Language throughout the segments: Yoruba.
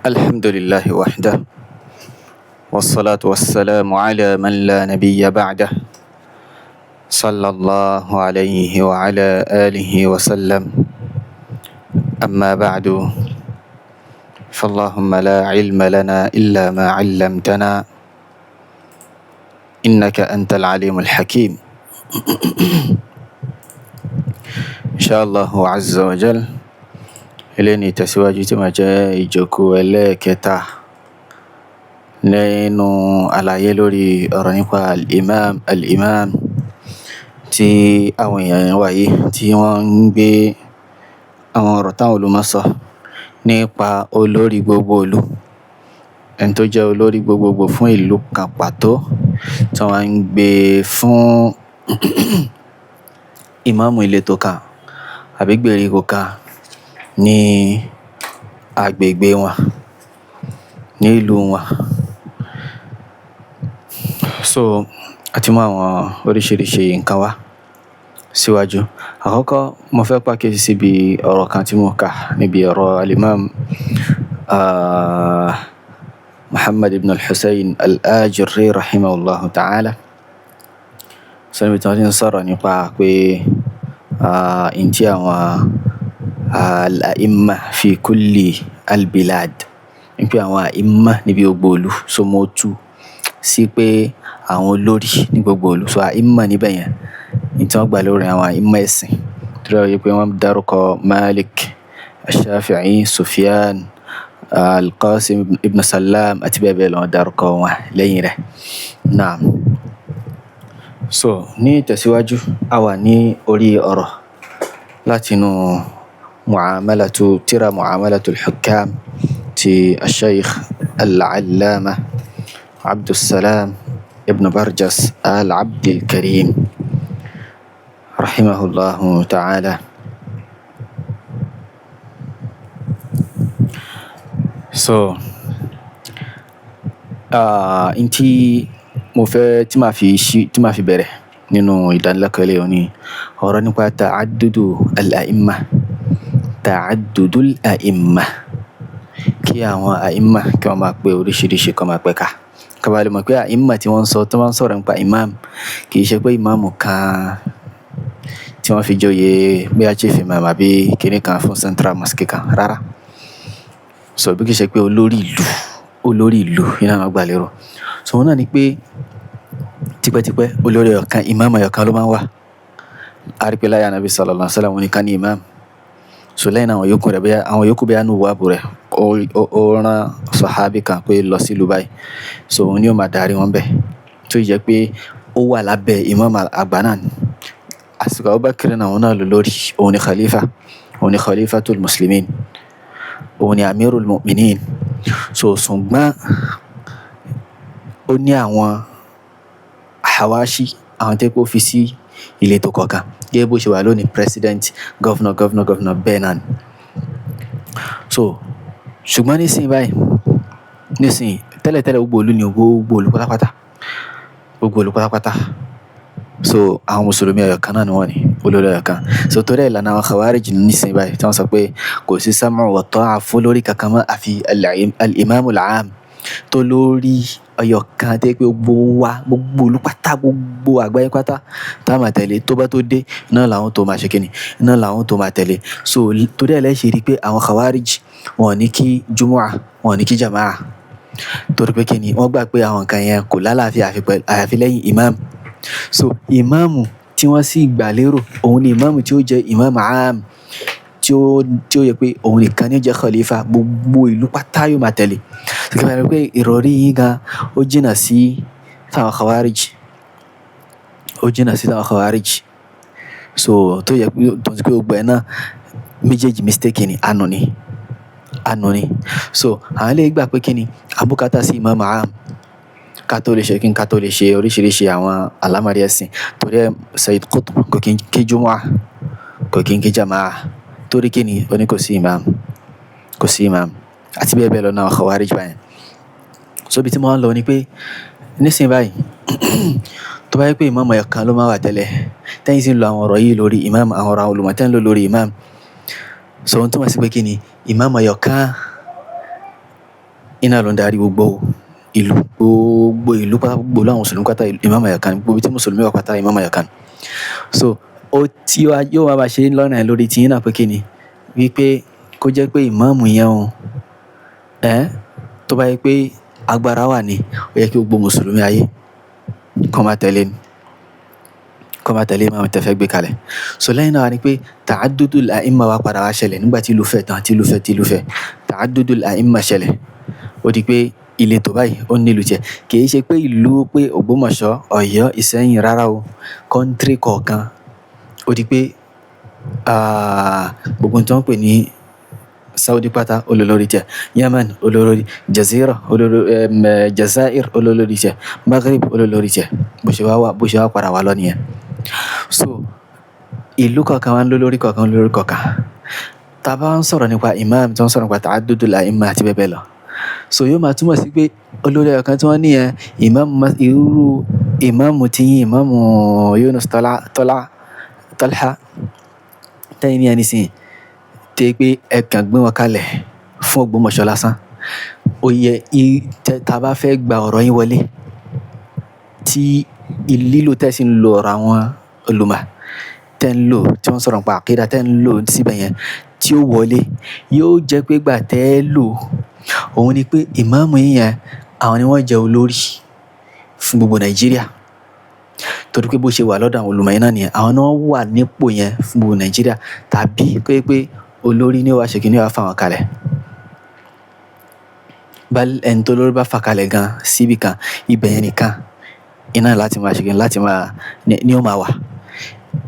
الحمد لله وحده والصلاة والسلام على من لا نبي بعده صلى الله عليه وعلى آله وسلم أما بعد فاللهم لا علم لنا إلا ما علمتنا إنك أنت العليم الحكيم إن شاء الله عز وجل إليني تسواجي ما جاء جوكو إليكتا nínú àlàyé lórí ọ̀rọ̀ nípa al-imam tí àwọn èèyàn wáyé tí wọ́n ń gbé àwọn ọ̀rọ̀ táwọn olùmọ̀ sọ nípa olórí gbogbo ìlú, ẹni tó jẹ́ olórí gbogbogbò fún ìlú kan pàtó tí wọ́n ń gbé fún ìmáàmù ìletò kan àbí gbèríko kan ní agbègbè wọn, ní ìlú wọn. So àti mú àwọn oríṣiríṣi nǹkan wá síwájú. Àkọ́kọ́ mo fẹ́ pàkíyèsí síbi ọ̀rọ̀ kan tí mo kà níbi ọ̀rọ̀ al-imam Muhammad ibn al-Hussein al-Ajurri rahimahullahu ta'ala. So níbi tí wọ́n ti ń sọ̀rọ̀ nípa pé ntí àwọn al-a'imma fi kulli al-bilad, nípa àwọn a'imma níbi gbogbo ìlú, so mo tú sí pé àwọn olórí ní gbogbo ìlú. So a'imma níbẹ̀ yẹn ní tí wọ́n gbà lórí àwọn a'imma ẹ̀sìn tó rẹ̀ pé wọ́n dárúkọ Malik, Shafi'i, Sufyan, al-Qasim ibn Sallam àti bẹ́ẹ̀ bẹ́ẹ̀ lọ, wọ́n dárúkọ wọn lẹ́yìn rẹ̀. Naam. So ní ìtẹ̀síwájú a wà ní orí ọ̀rọ̀ látinú mu'amalatul hukam ti al-Shaykh al-Allama Abdussalam ibn Barjas al-Abdil Karim rahimahullahu ta'ala. So ntí mo fẹ́ tí màá fi bẹ̀rẹ̀ nínú ìdánilẹ́kọ̀ọ́ eléyìí ni ọ̀rọ̀ nípa ta'addudul a'imma, kí àwọn a'imma kí wọ́n máa pe oríṣiríṣi, kí wọ́n máa pẹ̀ka. Ká bá lè mọ̀ pé a'imma tí wọ́n sọ tó máa ń sọ̀rọ̀ nípa imam kì í ṣe pé imam kan tí wọ́n fi joyè bóyá chief imam àbí kíní kan fún central mosque kan, rárá. So bí kì í ṣe pé olórí ìlú iná wọn gbà lérò. So wọn náà ni pé tipẹ́tipẹ́ olórí ọ̀kan, imam ọ̀kan ló máa ń wà. A rí pé láyé Ànábì sallallahu alaihi wasallam nìkan ní imam. So lẹ́yìn àwọn yòókù bẹ́ẹ̀ nù wà bùrẹ̀ ó rán sọ̀hábì kan pé lọ sí ìlú báyìí. So òun ni ó máa darí wọn bẹ́ẹ̀ tó jẹ́ pé ó wà lábẹ́ imam àgbà náà ni. Àsìkò Abubakar náà òun náà lò lórí, òun ni khalifatul muslimin, òun ni amirul mu'minin. So ṣùgbọ́n ó ní àwọn hawashi, àwọn tẹ́ kó fi sí ìletò kọ̀ọ̀kan gẹ́gẹ́ bó ṣe wà lónìí, president, governor bẹ́ẹ̀ náà ni. So ṣùgbọ́n nísìnyí tẹ́lẹ̀tẹ́lẹ̀ gbogbo ìlú pátápátá. So àwọn mùsùlùmí ẹyọ kan náà ni wọ́n ní olórí ẹyọ kan. So torí ìlànà àwọn khawarij nísìnyí báyìí tí wọ́n sọ pé kò sí sam'u wa ta'a fún lórí kankan mọ́ àfi al-imamul 'am tó lórí ẹyọ kan tẹ́ pé gbogbo ìlú pátá, gbogbo àgbáyé pátá tá máa tẹ̀lé, tó bá tó dé náà làwọn tó máa ṣe kíni, náà làwọn tó máa tẹ̀lé. So torí ẹ̀ lẹ́ ṣe rí pé àwọn khawarij wọn ò ní kí jumu'ah, wọn ò ní kí jama'ah, torí pé kíni wọ́n gbà pé àwọn kan yẹn kò lálàáfíà àyàfi lẹ́yìn imam. So ìmáàmù tí wọ́n sì gbà lérò òun ni ìmáàmù tí ó jẹ́ imam 'am, tí ó yẹ pé òun nìkan ní ó jẹ́ khalifa, gbogbo ìlú pátá yóò máa tẹ̀lé. So kí wọ́n rí pé ìrọ̀rí yìí gan ó jìnnà sí táwọn khawarij. So tó yẹ pé tó ti pé gbogbo ẹ̀ náà méjèèjì mistake ni, àánú ni. So àwọn lè gbà pé kíni àbùkátà sí imam 'am ká tó lè ṣe oríṣiríṣi àwọn àlámọ̀rí ẹ̀sìn. Torí ẹ̀ Sayyid Qutb kò kí ń kí jumu'ah, kò kí ń kí jama'ah, torí kíni ó ní kò sí imam àti bẹ́ẹ̀ bẹ́ẹ̀ lọ náà khawarij báyìí. So bí tí mo ń lọ ni pé nísìnyí báyìí tó bá yẹ pé imam ẹyọ kan ló máa wà tẹ́lẹ̀, tẹ́yìn sì ń lo àwọn ọ̀rọ̀ yìí lórí imam, àwọn ọ̀rọ̀ olùmọ̀ tẹ́ ń lò lórí imam. So ohun tó máa sí pé kíni imam ẹyọ kan iná ló ń darí gbogbo ìlú, gbogbo ìlú pátá, gbogbo ìlú àwọn mùsùlùmí pátá Imam Ayakan, gbogbo ibi tí mùsùlùmí wà pátá Imam Ayakan. So ó tí yóò máa ṣe lọ́nà ẹ̀ lórí tiyín náà pé kí ni wípé kó jẹ́ pé ìmáàmù yẹn o tó bá yẹ pé agbára wà ní ó yẹ kí gbogbo mùsùlùmí ayé kó máa tẹ̀lé ni, kó máa tẹ̀lé ìmáàmù tẹ́ fẹ́ gbé kalẹ̀. So lẹ́yìn náà wá ni pé ta'addudul a'imma wa padà wá ṣẹlẹ̀ nígbà tí ìlú fẹ̀ tán, tí ìlú fẹ̀ ta'addudul a'imma ṣẹlẹ̀. Ó di pé ìletò báyìí ó nílùú tiẹ̀, kì í ṣe pé ìlú pé Ògbómọ̀ṣọ́, Ọ̀yọ́, Ìṣẹ́yìn rárá o, kọ́ńtírì kọ̀ọ̀kan. Ó di pé gbogbo ohun tí wọ́n pè ní Saudi pátá olólórí tiẹ̀, Yemen olólórí, Jazira olólórí, Jazair olólórí tiẹ̀, Maghrib olólórí tiẹ̀, bó ṣe wá padà wá lọ nìyẹn. So ìlú kọ̀ọ̀kan wá ń lólórí kọ̀ọ̀kan. Tá bá ń sọ̀rọ̀ nípa imam, tí wọ́n sọ̀rọ̀ nípa ta'addudul a'imma àti bẹ́ẹ̀ bẹ́ẹ̀ lọ, so yóò máa túmọ̀ sí pé olórí ọ̀kan tí wọ́n ní yẹn irú ìmáàmù tí yín, ìmáàmù Yunus Talha tẹ́yìn ní ẹni sìn tẹ́ pé ẹ kàn gbé wọn kalẹ̀ fún Ògbómọ̀ṣọ́ lásán. Ó yẹ tá bá fẹ́ gba ọ̀rọ̀ yín wọlé, tí lílò tẹ́ sì ń lo ọ̀rọ̀ àwọn olùmọ̀ tẹ́ ń lò, tí wọ́n sọ̀rọ̀ nípa àkídà tẹ́ ń lò síbẹ̀ yẹn, tí ó wọlé, yóò jẹ́ pé gbà tẹ́ lò òun ni pé ìmáàmù yín yẹn àwọn ni wọ́n jẹ́ olórí fún gbogbo Nàìjíríà. Torí pé bó ṣe wà lọ́dọ̀ àwọn olùmọ̀ yẹn náà nìyẹn, àwọn náà wà nípò yẹn fún gbogbo Nàìjíríà, tàbí pé olórí ni ó wá ṣe kí ni ó wá fà wọ́n kalẹ̀. Ẹni tó lórí bá fà kalẹ̀ gan síbi kan, ibẹ̀ yẹn nìkan iná láti máa ṣe kí ni láti máa ní ó máa wà.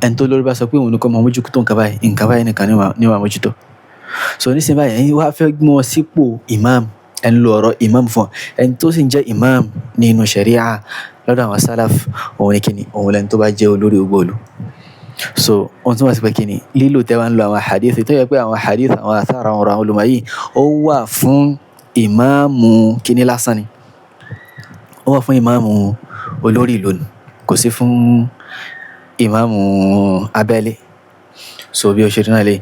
Ẹni tó lórí bá sọ pé òun ni kó máa mójútó nǹkan báyìí nìkan ni ó máa mójútó. So nísìnyí báyìí ẹ̀yin wá fẹ́ gbé wọn sípò imam, ẹni lo ọ̀rọ̀ imam fún ẹni tó sì ń jẹ́ imam nínú sharia lọ́dọ̀ àwọn salaf, òun ni kí ni, òun lẹni tó bá jẹ́ olórí gbogbo ìlú. So ohun tí wọ́n sì pé kí ni lílò tẹ́ wá ń lo àwọn hadith tó yẹ pé àwọn hadith, àwọn athar, àwọn ọ̀rọ̀ àwọn olùmọ̀ yìí ó wà fún ìmáàmù kíní lásán ni, ó wà fún ìmáàmù olórí ìlú ni, kò sí fún ìmáàmù abẹ́lé. So bí ó ṣe rí náà lè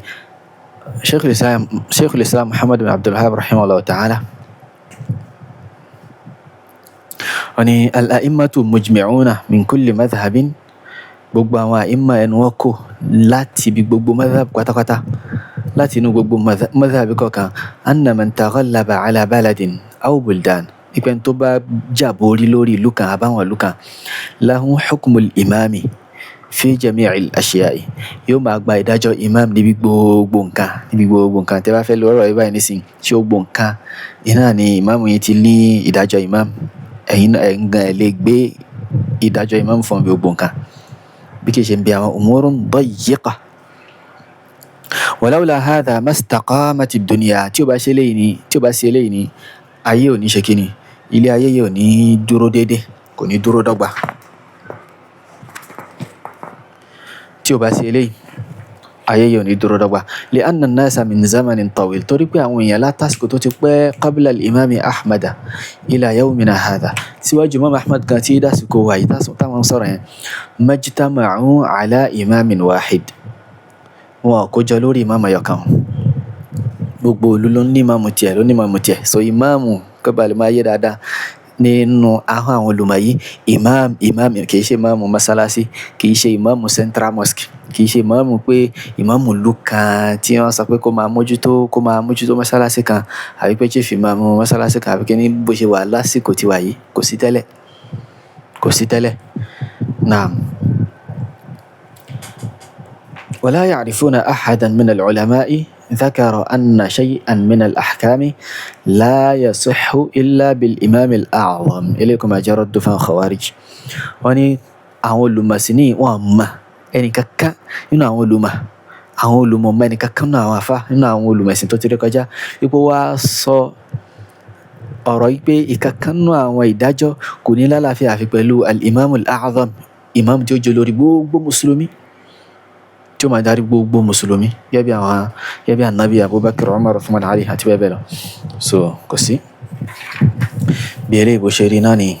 Sheikhul Islam Muhammad bin Abdul Wahhab rahimahullah ta'ala wọ́n ní al-a'immatu mujmi'una min kulli madhhabin, gbogbo àwọn àìmà ẹnu wọn kò láti ibi gbogbo madhhab pátápátá, láti inú gbogbo madhhab kọ̀ọ̀kan, anna man taghallaba ala baladin aw buldan, ìpẹ́ tó bá jàborí lórí ìlú kan àbáwọn ìlú kan, lahu hukmul imami fi jami'il ashiya'i, yóò máa gba ìdájọ́ imam níbi gbogbo nǹkan tẹ́ bá fẹ́ lọ ọ̀rọ̀ ibà nísìn tí ó gbogbo nǹkan iná ni imam yìí ti ní ìdájọ́ imam, ẹ̀yin gan ẹ̀ lè gbé ìdájọ́ imam fún gbogbo nǹkan bí kìí ṣe ń bí àwọn umurun dayyiqa. Walawla hadha mastaqamati dunya, tí ó bá sí eléyìí ni ayé ò ní ṣe kíni, ilé ayé yìí ò ní dúró dédé, kò ní dúró dọ́gba. Tí ó bá sí eléyìí ayé yìí ò ní dúró dọ́gba. Li'anna an-nasa min zamanin tawil, torí pé àwọn èèyàn látàsíkò tó ti pẹ́ qabla al-imami Ahmada ila yawmina hadha, síwájú Imam Ahmad kan tí dásìkò wáyé táwọn sọ̀rọ̀ yẹn, majtama'u ala imamin wahid, wọn kò jọ lórí imam ayọ̀kan. Gbogbo ìlú ló ní imam tiẹ̀, so imam kó bá lè máa yé dáadáa nínú ahọ́n àwọn olùmọ̀ yìí, imam kìí ṣe imam masalasi, kìí ṣe imam central mosque, kìí ṣe imam pé imam ìlú kan tí wọ́n sọ pé kó máa mójútó masalasi kan, àbí pé chief imam masalasi kan, àbí kí ní bó ṣe wà lásìkò tí wà yìí, kò sí tẹ́lẹ̀. Naam. ولا يعرفون أحدا من العلماء ذكر أن شيئا من الأحكام لا يصح إلا بالإمام الأعظم إليكم أجرد فان خوارج. wọ́n ní àwọn olùmọ̀ sí ní wọ́n mọ̀ ẹnìkankan nínú àwọn olùmọ̀ mọ̀ ẹnìkankan nínú àwọn àfá nínú àwọn olùmọ̀ ẹ̀sìn tó ti rí kọjá wípé wá sọ ọ̀rọ̀ wípé ìkankan nínú àwọn ìdájọ́ kò ní lálàáfíà àfi pẹ̀lú al-imam al-a'zam, imam tí ó jẹ́ olórí gbogbo mùsùlùmí, tí ó máa darí gbogbo mùsùlùmí, gẹ́gẹ́ bí Ànábì Abubakar, Umar, Uthman, Ali àti bẹ́ẹ̀ bẹ́ẹ̀ lọ. So kò sí bí eléyìí bó ṣe rí náà ni.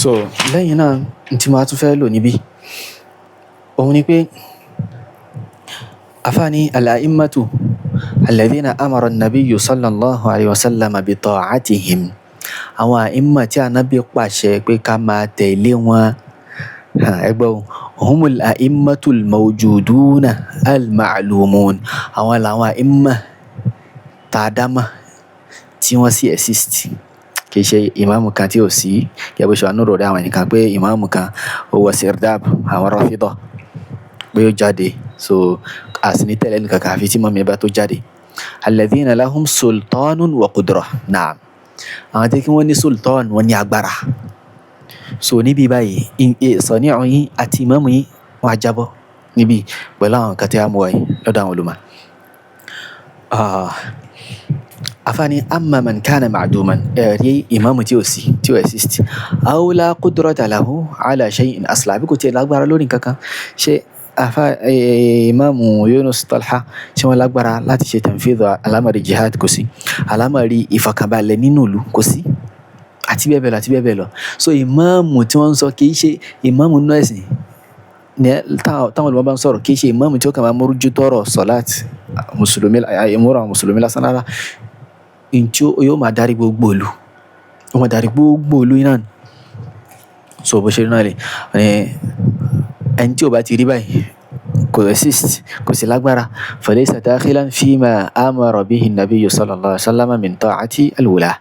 so lẹ́yìn náà tí máa tún fẹ́ lò níbí òun ni pé afáàní al-a'immatu alladhina amara an-nabiyyu sallallahu alayhi wa sallam bi ta'atihim àwọn àìmà tí Ànábì pàṣẹ pé ká máa tẹ̀lé wọn ẹgbẹ́ humul a'immatul mawjuduna al-ma'lumun àwọn làwọn àìmà tàdámà tí wọ́n sì exist kìí ṣe ìmáàmù kan tí ò sí yẹ́bù ṣe wà nínú rẹ̀ àwọn ènìyàn pé ìmáàmù kan ó wọ sirdab àwọn Rafida pé ó jáde so àsìní tẹ̀lé nìkan kan àfi tí mọ́mí bá tó jáde alladhina lahum sultanun wa qudrah naam àwọn tí kí wọ́n ní sultan wọ́n ní agbára so níbi báyìí sọ̀ní àwọn yín àti ìmáàmù yín wọ́n á jábọ́ níbi pẹ̀lú àwọn kan tí a mú wáyé lọ́dọ̀ àwọn olùmọ̀ afáàní amma man kana ma'duman ẹ̀rí ìmáàmù tí ò sí tí ò exist aw la qudrata lahu ala shay'in asla bí kò tiẹ̀ lágbára lórí nǹkan kan ṣe ìmáàmù Yunus Talha tí wọ́n lágbára láti ṣe tanfidh alámàrí jihad kò sí alámàrí ìfọ̀kànbalẹ̀ nínú ìlú kò sí àti bẹ́ẹ̀ bẹ́ẹ̀ lọ àti bẹ́ẹ̀ bẹ́ẹ̀ lọ so ìmáàmù tí wọ́n ń sọ kì í ṣe ìmáàmù nínú ẹ̀sìn táwọn olùmọ̀ bá ń sọ̀rọ̀ kì í ṣe ìmáàmù tí ó kàn máa mójú tọ́rọ̀ sọ̀láàtì mùsùlùmí ìmúra àwọn mùsùlùmí lásán rárá tí yóò máa darí gbogbo ìlú ó máa darí gbogbo ìlú iná so bó ṣe rí náà lè ẹni tí ò bá ti rí báyìí kò exist kò sí lágbára falaysa dakhilan fima amara bihi an-nabiyyu sallallahu alaihi wasallam min ta'ati al-wula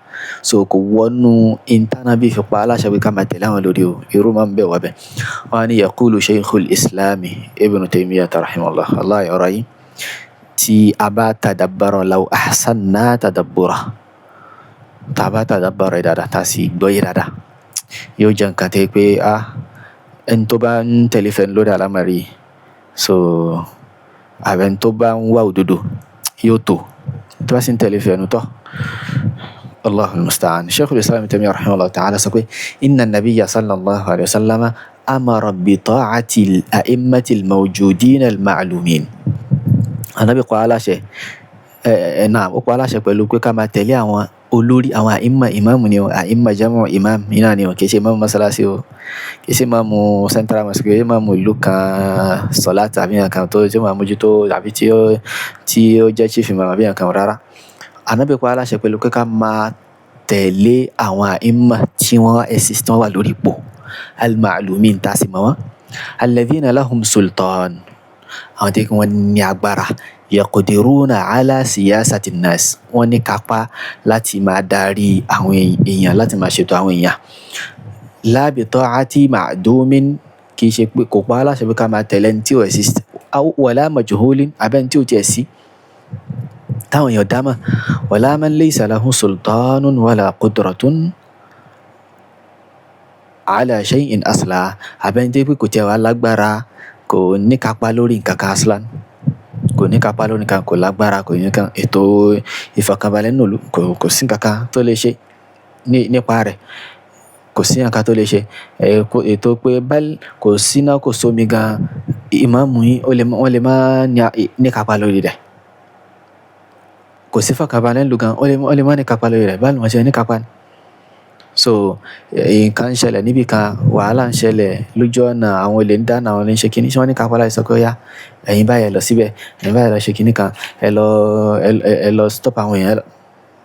so kò wọnú ìntànàbí fi pa aláṣẹ pé ká máa tẹ̀lé àwọn lórí o irú máa ń bẹ̀ wá bẹ̀ wọ́n ní yaqulu shaykhul islami ibn Taymiyyah rahimahullah Allah ọ̀rọ̀ yìí tí a bá tadabbara law ahsanna tadabbura tá a bá tadabbara dáadáa tá a sì gbọ́ yé dáadáa yóò jẹ́ nǹkan tẹ́ pé ẹni tó bá ń tẹ̀lé fẹ́ lórí àlámọ̀rí so àbẹ̀ni tó bá ń wá òdodo yóò tó tó bá sì ń tẹ̀lé fẹ́ ẹnu tọ́ Allahu al-musta'an Shaykhul Islam Ibn Taymiyyah rahimahullah ta'ala sọ pé inna an-nabiyya sallallahu alayhi wa sallam amara bi ta'ati al-a'immati al-mawjudin al-ma'lumin Ànábì pa aláṣẹ náà ó pa aláṣẹ pẹ̀lú pé ká máa tẹ̀lé àwọn olórí àwọn àìmà ìmáàmù ni o àìmà jamu imam iná ni o kìí ṣe ìmáàmù masalasi o kìí ṣe ìmáàmù central mosque kìí ṣe ìmáàmù ìlú kan sọlá tàbí nǹkan tó tí ó máa mójútó tàbí tí ó jẹ́ chief imam àbí nǹkan rárá Ànábì pa aláṣẹ pẹ̀lú pé ká máa tẹ̀lé àwọn àìmà tí wọ́n exist wọ́n wà lórí ipò al-ma'lumin tá a sì mọ̀ wọ́n alladhina lahum sultan àwọn tí wọ́n ní agbára yaqdiruna ala siyasati nas wọ́n ní kápá láti máa darí àwọn èèyàn láti máa ṣètò àwọn èèyàn la bi ta'ati ma'dumin kì í ṣe pé kò pa aláṣẹ pé ká máa tẹ̀lé ní tí ò exist wala majhulin abẹ́ni tí ò tiẹ̀ sí táwọn èèyàn dámà wala man laysa lahu sultanun wala qudratun ala shay'in asla abẹ́ni tí pé kò tiẹ̀ wá lágbára kò ní kápá lórí nǹkan kan aslan kò ní kápá lórí nǹkan kò lágbára kò ní kan ètò ìfọ̀kànbalẹ̀ nínú ìlú kò sí nǹkan kan tó lè ṣe nípa rẹ̀ kò sí nǹkan tó lè ṣe ètò pé báyìí kò síná kò sómi gan ìmáàmù yín wọ́n lè má ní kápá lórí rẹ̀ kò sí fọ̀kànbalẹ̀ nínú gan wọ́n lè má ní kápá lórí rẹ̀ báyìí wọ́n ṣe ní kápá ni so nǹkan ń ṣẹlẹ̀ níbi kan wàhálà ń ṣẹlẹ̀ lójú ọ̀nà àwọn olè ń dáná àwọn olè ń ṣe kínní ṣé wọ́n ní kápá láì sọ pé ó yá ẹ̀yin báyìí ẹ lọ síbẹ̀ ẹ̀yin báyìí ẹ lọ ṣe kínní kan ẹ lọ stop àwọn èèyàn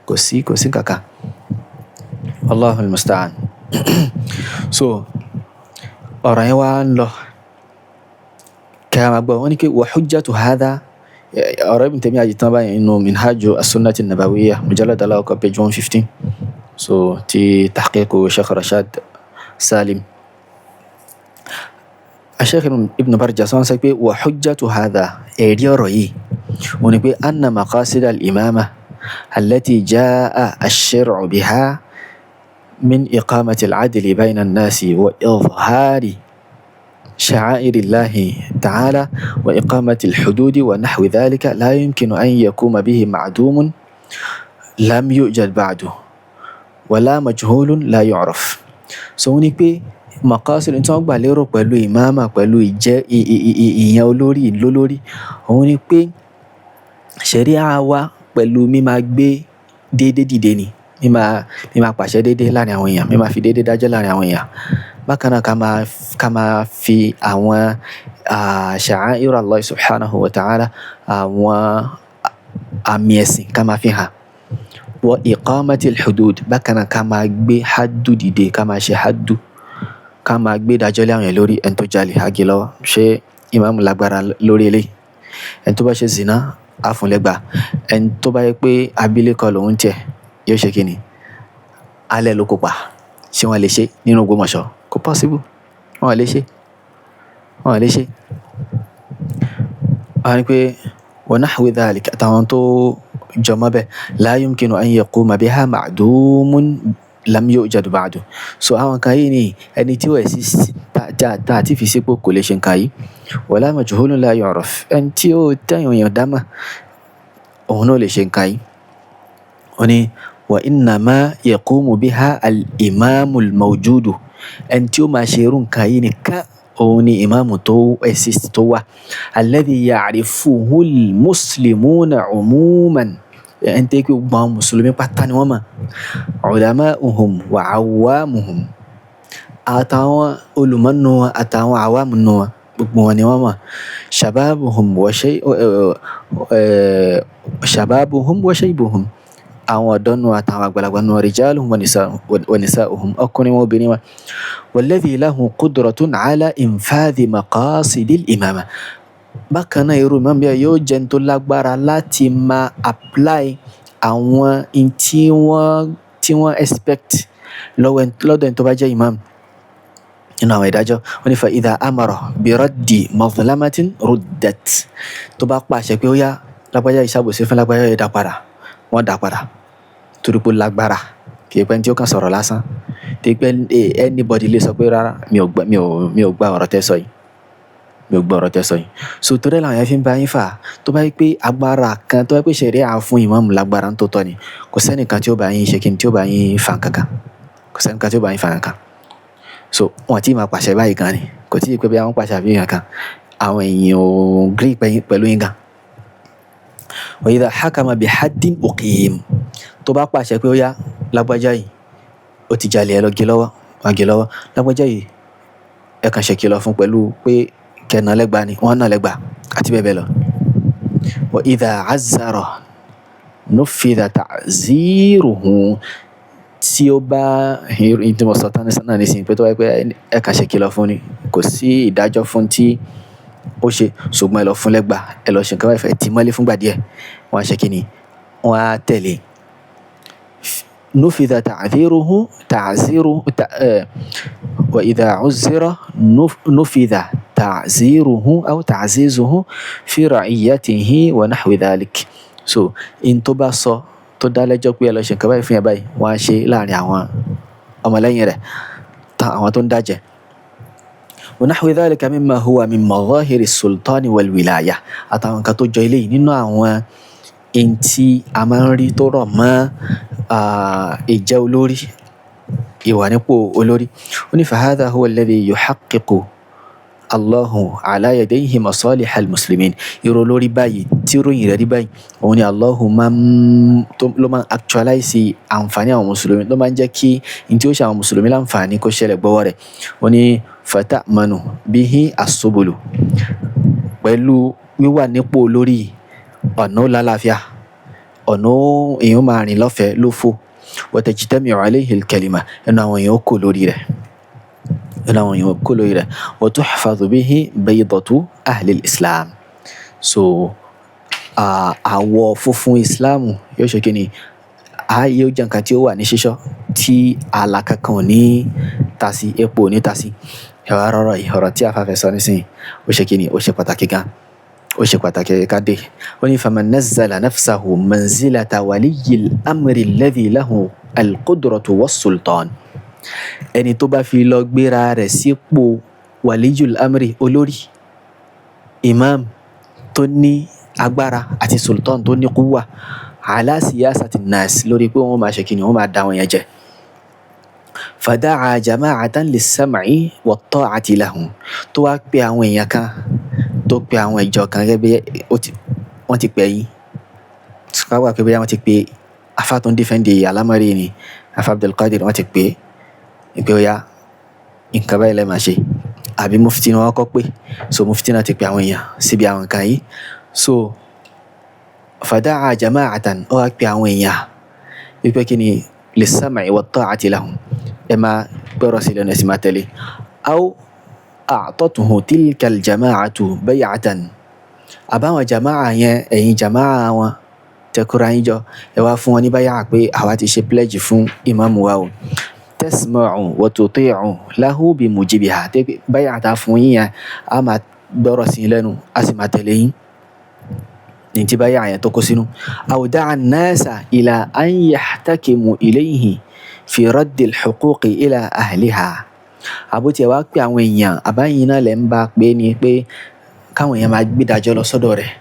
kò sí kankan Allahu al-musta'an so ọ̀rọ̀ yẹn wá ń lọ kí a máa gbọ́ wọ́n ní pé wa hujjatu hadha ọ̀rọ̀ Ibn Taymiyyah àjìtàn báyìí inú Minhaju as-Sunnati an-Nabawiyyah mujallad aláwọ̀kọ́ page 115 so ti tahqiqu Sheikh Rashad Salim Sheikh Ibn Barjas wọ́n sọ pé wa hujjatu hadha ẹ̀rí ọ̀rọ̀ yìí wọ́n ní pé anna maqasid al-imama allati jaa ash-shar'u biha min iqamati al-'adli bayna an-nasi wa idhhari شعائر الله تعالى وإقامة الحدود ونحو ذلك لا يمكن أن يقوم به معدوم لم يوجد بعده ولا مجهول لا يعرف so ní pé maqasid tí wọ́n gbà lérò pẹ̀lú ìmáàmà pẹ̀lú ìyẹn olórí ìlólórí òun ni pé ṣẹ̀ríà wa pẹ̀lú mímá gbé déédé dìde ni mímáa pàṣẹ déédéé láàrin àwọn èèyàn, mímáa fi déédéé dájọ́ láàrin àwọn èèyàn. Bákan náà ká máa fi àwọn sha'air Allah subhanahu wa ta'ala, àwọn àmì ẹ̀sìn ká máa fi hàn. Wa iqamatil hudud, bákan náà ká máa gbé haddu dìde, ká máa ṣe haddu, ká máa gbé dájọ́ lé àwọn èèyàn lórí. Ẹni tó jalè á gé lọ́wọ́, ṣé ìmáàmù lágbára lórí eléyìí? Ẹni tó bá ṣe zina á fún lẹ́gba. Ẹni tó bá yẹ pé abilékọ lòun tiẹ̀ yóò ṣe kíni? Alẹ́ ló kópa. Ṣé wọ́n lè ṣe nínú Ògbómọ̀ṣọ́? Kò possible. Wọ́n lè ṣe. Wọ́n lè ṣe. Wọ́n ní pé wa nahwi dhalik, àtàwọn tó jọmọ́ bẹ́ẹ̀, la yumkinu an yaquma biha ma'dumun lam yujad ba'du. So àwọn kan yìí ni ẹni tí ó exist tá ti fi sípò kò lè ṣe nǹkan yìí. Wala majhulun la yu'raf, ẹni tí ó tẹ̀yìn èèyàn dámà òun náà lè ṣe nǹkan yìí. Wọ́n ní wa innama yaqumu biha al-imamul mawjudu, ẹni tí ó máa ṣe irú nǹkan yìí nìkan òun ni ìmáàmù tó exist tó wà. Alladhi ya'rifuhul muslimuna umuman, ẹni tí gbogbo àwọn mùsùlùmí pátá ni wọ́n mọ̀. Ulama'uhum wa 'awwamuhum, àtàwọn olùmọ̀nù wọn àtàwọn àwàmù nù wọn, gbogbo wọn ni wọ́n mọ̀. Shababuhum wa shaybuhum, àwọn ọ̀dọ́ nù àtàwọn àgbàlagbà nù. Rijaluhum wa nisa'uhum, ọkùnrin wọn obìnrin wọn. Walladhi lahu qudratun 'ala infadhi maqasidil imama, bákan náà irú ìmáàmù bẹ́ẹ̀ yóò jẹ́ tó lágbára láti máa apply àwọn in tí wọ́n expect lọ́dọ̀ ẹni tó bá jẹ́ ìmáàmù nínú àwọn ìdájọ́. Wọ́n ní fa idha amara bi raddi mazlamatin ruddat, tó bá pàṣẹ pé ó yá lágbájá ìṣàbòsí fún lágbájá yìí dá padà, wọ́n dá padà. Torí pé lágbára, kì í pẹ́ tí ó kàn sọ̀rọ̀ lásán. Tí pé anybody lè sọ pé rárá mi ò gba ọ̀rọ̀ tẹ́ sọ yìí, mi ò gbọ́ ọ̀rọ̀ tẹ́ sọ yìí. So torí làwọn yẹn fi ń bá yín fà. Tó bá yẹ pé agbára kan, tó bá yẹ pé ṣẹ̀ríà fún ìmáàmù lágbára tó tọ́ ni, kò sẹ́nìkan tí ó bá yín ṣe kíni, tí ó bá yín fà kankan. Kò sẹ́nìkan tí ó bá yín fà kankan. So wọ́n ti máa pàṣẹ báyìí gan ni, kò tí ì pé bí àwọn pàṣẹ àbí kankan, àwọn èèyàn ò agree pẹ̀lú yín gan. Wa idha hakama bi haddin uqim, tó bá pàṣẹ pé ó yá lágbájá yìí ó ti jalè, ẹ lọ gé lọ́wọ́, wọ́n gé lọ́wọ́. Lágbájá yìí ẹ kàn ṣe kìlọ̀ fún pẹ̀lú pé kẹ́nà lẹ́gba ni, wọ́n náà lẹ́gba àti bẹ́ẹ̀ bẹ́ẹ̀ lọ. Wa idha azzara nufidha ta'ziruhu, tí ó bá tí mo sọ tán náà nísìnyí pé tó wáyé pé ẹ kàn ṣe kìlọ̀ fún ni, kò sí ìdájọ́ fún tí ó ṣe, ṣùgbọ́n ẹ lọ fún lẹ́gba, ẹ lọ ṣe nǹkan báyìí fẹ́ tí mọ́lé fúngbà díẹ̀, wọ́n á ṣe kíni, wọ́n á tẹ̀lé. نفذ تعزيره وإذا عزر نفذ تعزيره أو تعزيزه في رعيته ونحو ذلك. So in tó bá sọ tó dá lẹ́jọ́ pé ẹ lọ ṣe nǹkan báyìí fún yẹn báyìí, wọ́n á ṣe láàrin àwọn ọmọlẹ́yìn rẹ̀, àwọn tó ń dájẹ́. ونحو ذلك مما هو من مظاهر السلطان والولاية, àtàwọn nǹkan tó jọ eléyìí nínú àwọn in tí a máa ń rí tó rọ̀ mọ́ ìjẹ́ olórí, ìwà nípò olórí. Ó ní فهذا هو الذي يحقق الله على يديه مصالح المسلمين. Irú olórí báyìí tí ròyìn rẹ̀ rí báyìí, òun ni Allah ló máa actualize àǹfààní àwọn mùsùlùmí, ló máa ń jẹ́ kí in tí ó ṣe àwọn mùsùlùmí láǹfààní kó ṣẹlẹ̀ gbọ́wọ́ rẹ̀. Ó ní fata'manu bihi as-subulu, pẹ̀lú wíwà nípò olórí ọ̀nà lálàáfíà, ọ̀nà èèyàn máa rìn lọ́fẹ̀ẹ́ lófò. Wa tajtami'u alayhi al-kalima, ẹnu àwọn èèyàn kò lórí rẹ̀, ẹnu àwọn èèyàn kò lórí rẹ̀. Wa tuhfadhu bihi baydatu ahli al-islam. So àwọ̀ funfun ìsìláàmù yóò ṣe kíni, yóò jẹ́ nǹkan tí ó wà ní ṣíṣọ́, tí ààlà kankan ò ní ta sí, epo ò ní ta sí. Ẹ̀wà rọrọ̀ yìí, ọ̀rọ̀ tí a fẹ́ sọ nísìnyí, ó ṣe kíni, ó ṣe pàtàkì gan, ó ṣe pàtàkì ká dé. Ó ní faman nazzala nafsahu manzilata waliyyil amri alladhi lahu al-qudratu was-sultan, ẹni tó bá fi lọ gbéra rẹ̀ sípò waliyyul amri, olórí, imam tó ní agbára àti sultan tó ní quwwa, ala siyasati nas, lórí pé wọ́n máa ṣe kíni, wọ́n máa dá wọn yẹn jẹ. Fada'a jama'atan lis-sam'i wat-ta'ati lahum, tó wá pe àwọn èèyàn kan, tó pe àwọn ìjọ kan gẹ́gẹ́ bí wọ́n ti pè yín, káwà pé bóyá wọ́n ti pe afa tó ń defend alámọ̀rí ni afa Abdulkadir wọ́n ti pè é pé ó yá nǹkan báyìí lẹ́ẹ̀ máa ṣe àbí mufti ni wọ́n kọ́ pé so mufti náà ti pè àwọn èèyàn síbi àwọn nǹkan yìí so fada'a jama'atan ó wá pè àwọn èèyàn wípé kí ni lis-sam'i wat-ta'ati lahum ẹ máa gbọ́rọ̀ sí lẹ́nu ẹ sì máa tẹ̀lé aw a'tatuhu tilka al-jama'atu bay'atan àbáwọn jama'a yẹn ẹ̀yin jama'a wọn tẹkura yín jọ ẹ wá fún wọn ní báyà pé àwa ti ṣe pledge fún ìmáàmù wa o tasma'u wa tuti'u lahu bi mujibiha tẹ́ báyà tá fún yín yẹn a máa gbọ́rọ̀ sí lẹ́nu a sì máa tẹ̀lé yín ní ti báyà yẹn tó kó sínú aw da'a an-nasa ila an yahtakimu ilayhi fi raddi al-huquqi ila ahliha àbótiẹ̀ wá pé àwọn èèyàn àbáyín náà lẹ́ ń bá pé ni pé káwọn èèyàn máa gbédájọ́ lọ sọ́dọ̀ rẹ̀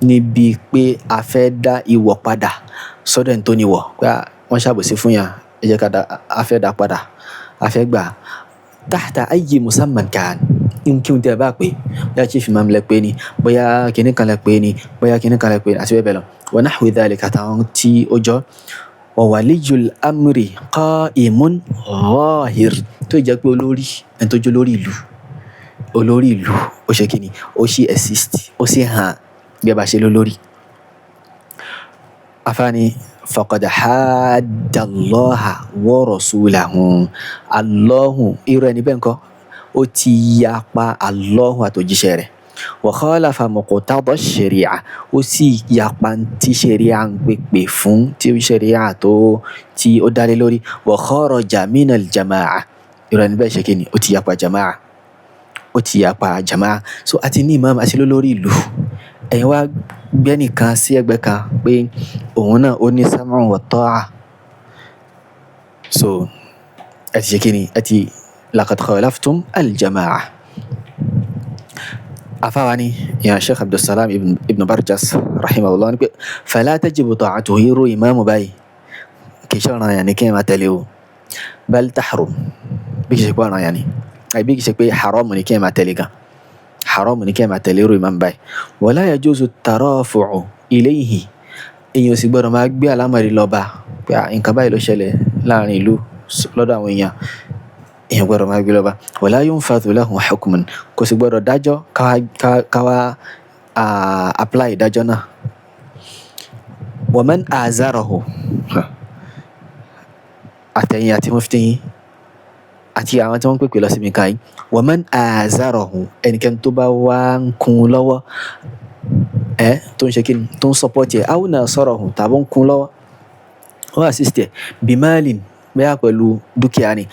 níbi pé a fẹ́ dá ìwọ̀ padà sọ́dọ̀ ẹni tó níwọ̀ pé wọ́n ṣàbòsí fún yàn ẹ jẹ́ ká a fẹ́ dá padà a fẹ́ gbà tahta ayyi musamman kan kí n tẹ́ ẹ bá pé bóyá chief imam lẹ pé ni bóyá kinní kan lẹ pé ni bóyá kinní kan lẹ pé ni àti bẹ́ẹ̀ bẹ́ẹ̀ lọ wa nahwi dhalika àtàwọn tí ó jọ wa waliyul amri qa'imun zahir tó jẹ́ pé olórí ẹni tó jẹ́ olórí ìlú ó ṣe kíni ó sì exist ó sì hàn bí a bá ṣe lólórí afáàní faqad hadda Allaha wa rasulahu Allahu irú ẹni bẹ́ẹ̀ ńkọ́ ó ti yapa Allahu àtòjíṣẹ́ rẹ̀ wa khalafa muqtada sharia ó sì yapa tí sharia ń pèpè fún tí sharia tí ó dálé lórí wa kharaja minal jama'a irú ẹni bẹ́ẹ̀ ṣe kíni ó ti yapa jama'a so àti ní imam àti lólórí ìlú ẹ̀yin wá gbé nìkan sí ẹgbẹ́ kan pé òun náà ó ní sam'u wa ta'a so ẹ ti ṣe kíni ẹ ti laqad khalaftum al-jama'a afáwani ya Sheikh Abdulsalam ibn Barjas rahimahullah ni pé fala tajibu ta'atuhu irú ìmáàmù báyìí kì í ṣe ọ̀ràn yẹn ni kí ẹ máa tẹ̀lé o bal tahrum bí kì í ṣe pé ọ̀ràn yẹn ni àbí kì í ṣe pé haramu ni kí ẹ máa tẹ̀lé gan haramu ni kí ẹ máa tẹ̀lé irú ìmáàmù báyìí wala yajuzu tarafu'u ilayhi èèyàn sì gbọ́dọ̀ máa gbé àlámọ̀rí lọ bá pé nǹkan báyìí ló ṣẹlẹ̀ láàrin ìlú lọ́dọ̀ àwọn èèyàn gbọ́dọ̀ máa gbé lọ bá wala yunfadhu lahu hukmun kò sì gbọ́dọ̀ dájọ́ káwá apply ìdájọ́ náà wa man azarahu àtẹ̀yìn àti mufti yín àti àwọn tí wọ́n ń pèpè lọ síbi nǹkan yìí wa man azarahu ẹnikẹ́ni tó bá wá ń kún un lọ́wọ́ tó ń ṣe kí ni tó ń support ẹ̀ aw nasarahu tàbí ń kún un lọ́wọ́ wọ́n assist ẹ̀ bimalin bẹ́ẹ̀ pẹ̀lú dúkìá ni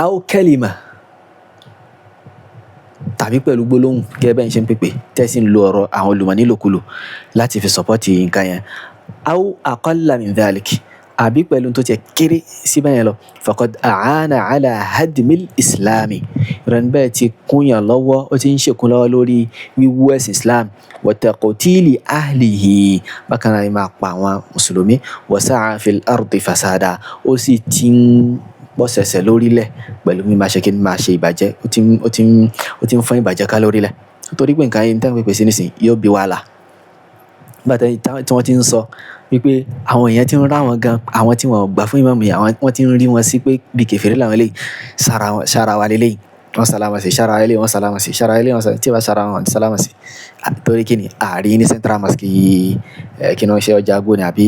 aw kalima tàbí pẹ̀lú gbólóhùn gẹ́gẹ́ bẹ́ẹ̀ ń ṣe ń pèpè tẹ́sí ń lo ọ̀rọ̀ àwọn olùmọ̀ nílòkulò láti fi support nǹkan yẹn aw aqalla min dhalik àbí pẹ̀lú tó tiẹ̀ kéré síbẹ̀ yẹn lọ faqad a'ana ala hadmil islami ìrìn bẹ́ẹ̀ ti kúnyàn lọ́wọ́ ó ti ń ṣèkún lọ́wọ́ lórí wíwú ẹ̀sìn islam wa taqtili ahlihi bákan náà máa pa àwọn mùsùlùmí wa sa'a fil ardi fasada ó sì ti ń bọ́sẹ̀sẹ̀ lórílẹ̀ pẹ̀lú mímáa ṣe kí ni máa ṣe ìbàjẹ́ ó ti ń fọ́n ìbàjẹ́ ká lórílẹ̀ torí pé nǹkan yìí ń tẹ́wọ́n pèpè sí nísìn yóò bí wàhálà bàtà tí wọ́n ti ń sọ wípé àwọn èèyàn ti ń rá wọn gan àwọn tí wọ́n gbà fún ìmáàmù yẹn wọ́n ti ń rí wọn sí pé bí kèfèrí làwọn eléyìí sára wa lélẹ́yìí wọ́n sálámà sí sára eléyìí wọ́n sálámà sí sára eléyìí wọ́n tí wọ́n sára wọn sálámà sí torí kí ni ààrí ní central mosque yìí kí ni wọ́n ṣe ọjà agbóni àbí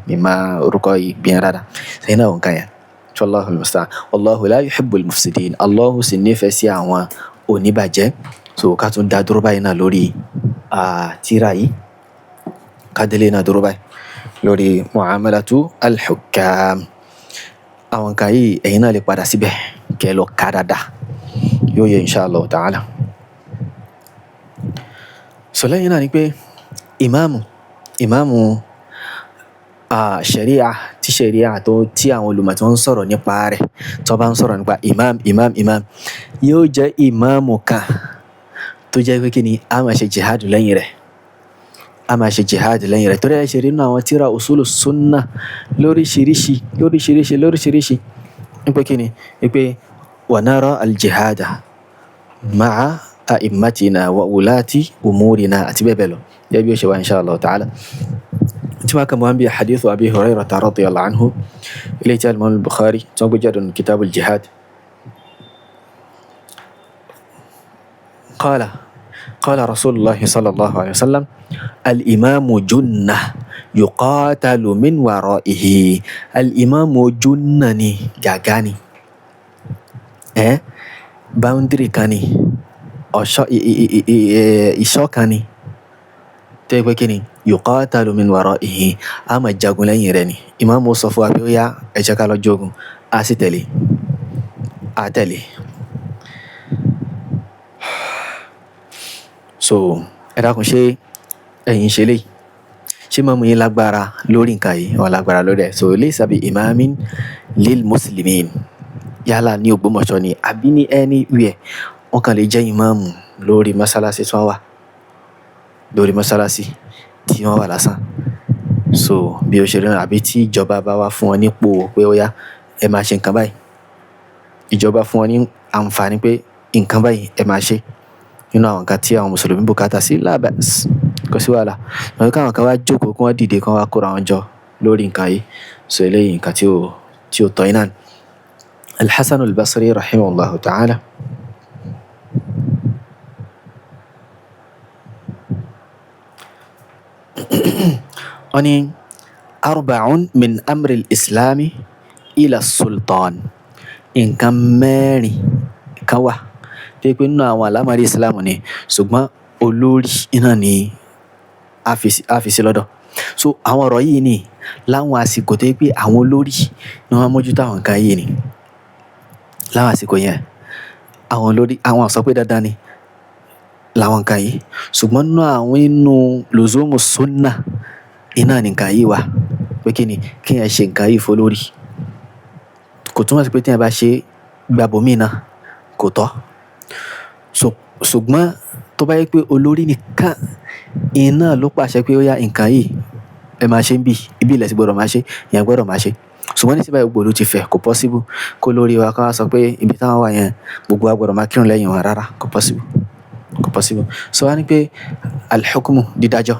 mímá orúkọ ìgbìyànjú dáadáa sẹ́yìn náà nǹkan yẹn wallahu almusta'an wallahu la yuhibbul mufsidin Allahu sì nífẹ̀ẹ́ sí àwọn oníbàjẹ́ so ká tún dá dúró báyìí náà lórí tírà yìí ká délé náà dúró báyìí lórí mu'amalatu al-hukam àwọn nǹkan yìí ẹ̀yin náà lè padà síbẹ̀ kẹ́ lọ ká dáadáa yóò yẹ inshallah ta'ala so lẹ́yìn náà ni pé ìmáàmù ṣẹ̀ríà tí àwọn olùmọ̀ tí wọ́n ń sọ̀rọ̀ nípa rẹ̀ tó bá ń sọ̀rọ̀ nípa imam yóò jẹ́ ìmáàmù kan tó jẹ́ pé kí ni a máa ṣe jihad lẹ́yìn rẹ̀ torí ẹ̀ ṣe rí nínú àwọn tíra usulu sunna lóríṣiríṣi nípa kí ni wípé wa nara al-jihada ma'a a'immatina wa ulati umurina àti bẹ́ẹ̀ bẹ́ẹ̀ lọ yẹ́ bí ó ṣe wá inshallah ta'ala tí انتما كما بي حديث أبي هريرة رضي الله عنه إليه الإمام البخاري تنقل كتاب الجهاد قال رسول الله صلى الله عليه وسلم الإمام جنة يقاتل من ورائه الإمام جنة جاغاني boundary kan ni ìṣọ́ kan ni tó yẹ pé kí ni yuqatalu min waraihi a máa jagun lẹ́yìn rẹ̀ ni ìmáàmù sọ fún wa pé ó yá ẹ jẹ́ ká lọ jogun a sì tẹ̀lé so ẹ dákun ṣé ẹ̀yin ṣe lè ṣé ìmáàmù yín lágbára lórí nǹkan yìí wọn lágbára lórí ẹ̀ so laysa bi imamin lil muslimin yálà ní Ògbómọ̀ṣọ́ ni àbí ní anywhere wọn kàn lè jẹ́ ìmáàmù lórí mọ́sálásí tí wọ́n wà lórí mọ́sálásí tí wọ́n wà lásán so bí ó ṣe rí náà àbí tí ìjọba bá wá fún wọn nípò pé ó yá ẹ máa ṣe nǹkan báyìí ìjọba fún wọn ní àǹfààní pé nǹkan báyìí ẹ máa ṣe nínú àwọn nǹkan tí àwọn mùsùlùmí bùkátà sí lábẹ́s kò sí wàhálà wọn káwọn kan wá jókòó kí wọ́n dìde kí wọ́n wá kóra wọn jọ lórí nǹkan yìí so eléyìí nǹkan tí ó tọ́ iná ni. الحسن البصري رحمه الله تعالى أني أربع من أمر الإسلام إلى السلطان إن كان ماني كوا تيكون نوع الأمر الإسلام ني سبما olórí iná ni a fi sí lọ́dọ̀ so àwọn ọ̀rọ̀ yìí ni láwọn àsìkò tó yẹ pé àwọn olórí ni wọ́n mójútó àwọn nǹkan yìí ni láwọn àsìkò yẹn àwọn olórí àwọn sọ pé dandan ni làwọn nǹkan yìí ṣùgbọ́n inú lùzúmù súnà iná ní nǹkan yìí wà pé kí ni kí yẹn ṣe nǹkan yìí fọlórí kò túmọ̀ sí pé tí yẹn bá ṣe gbàbọ̀mí náà kò tọ́ ṣùgbọ́n tó bá yẹ pé olórí nìkan iná ló pàṣẹ pé ó yá nǹkan yìí ẹ máa ṣe ń bì ibi ilẹ̀ sì gbọ́dọ̀ máa ṣe ìyẹn gbọ́dọ̀ máa ṣe ṣùgbọ́n ní síbẹ̀ gbogbo ló ti fẹ̀ kò possible kó lórí wa ká sọ pé ibi táwọn wà yẹn gbogbo wa gbọ́dọ̀ máa kírun lẹ́yìn wọn rárá kò possible so wá ní pé alḥukumu dídájọ́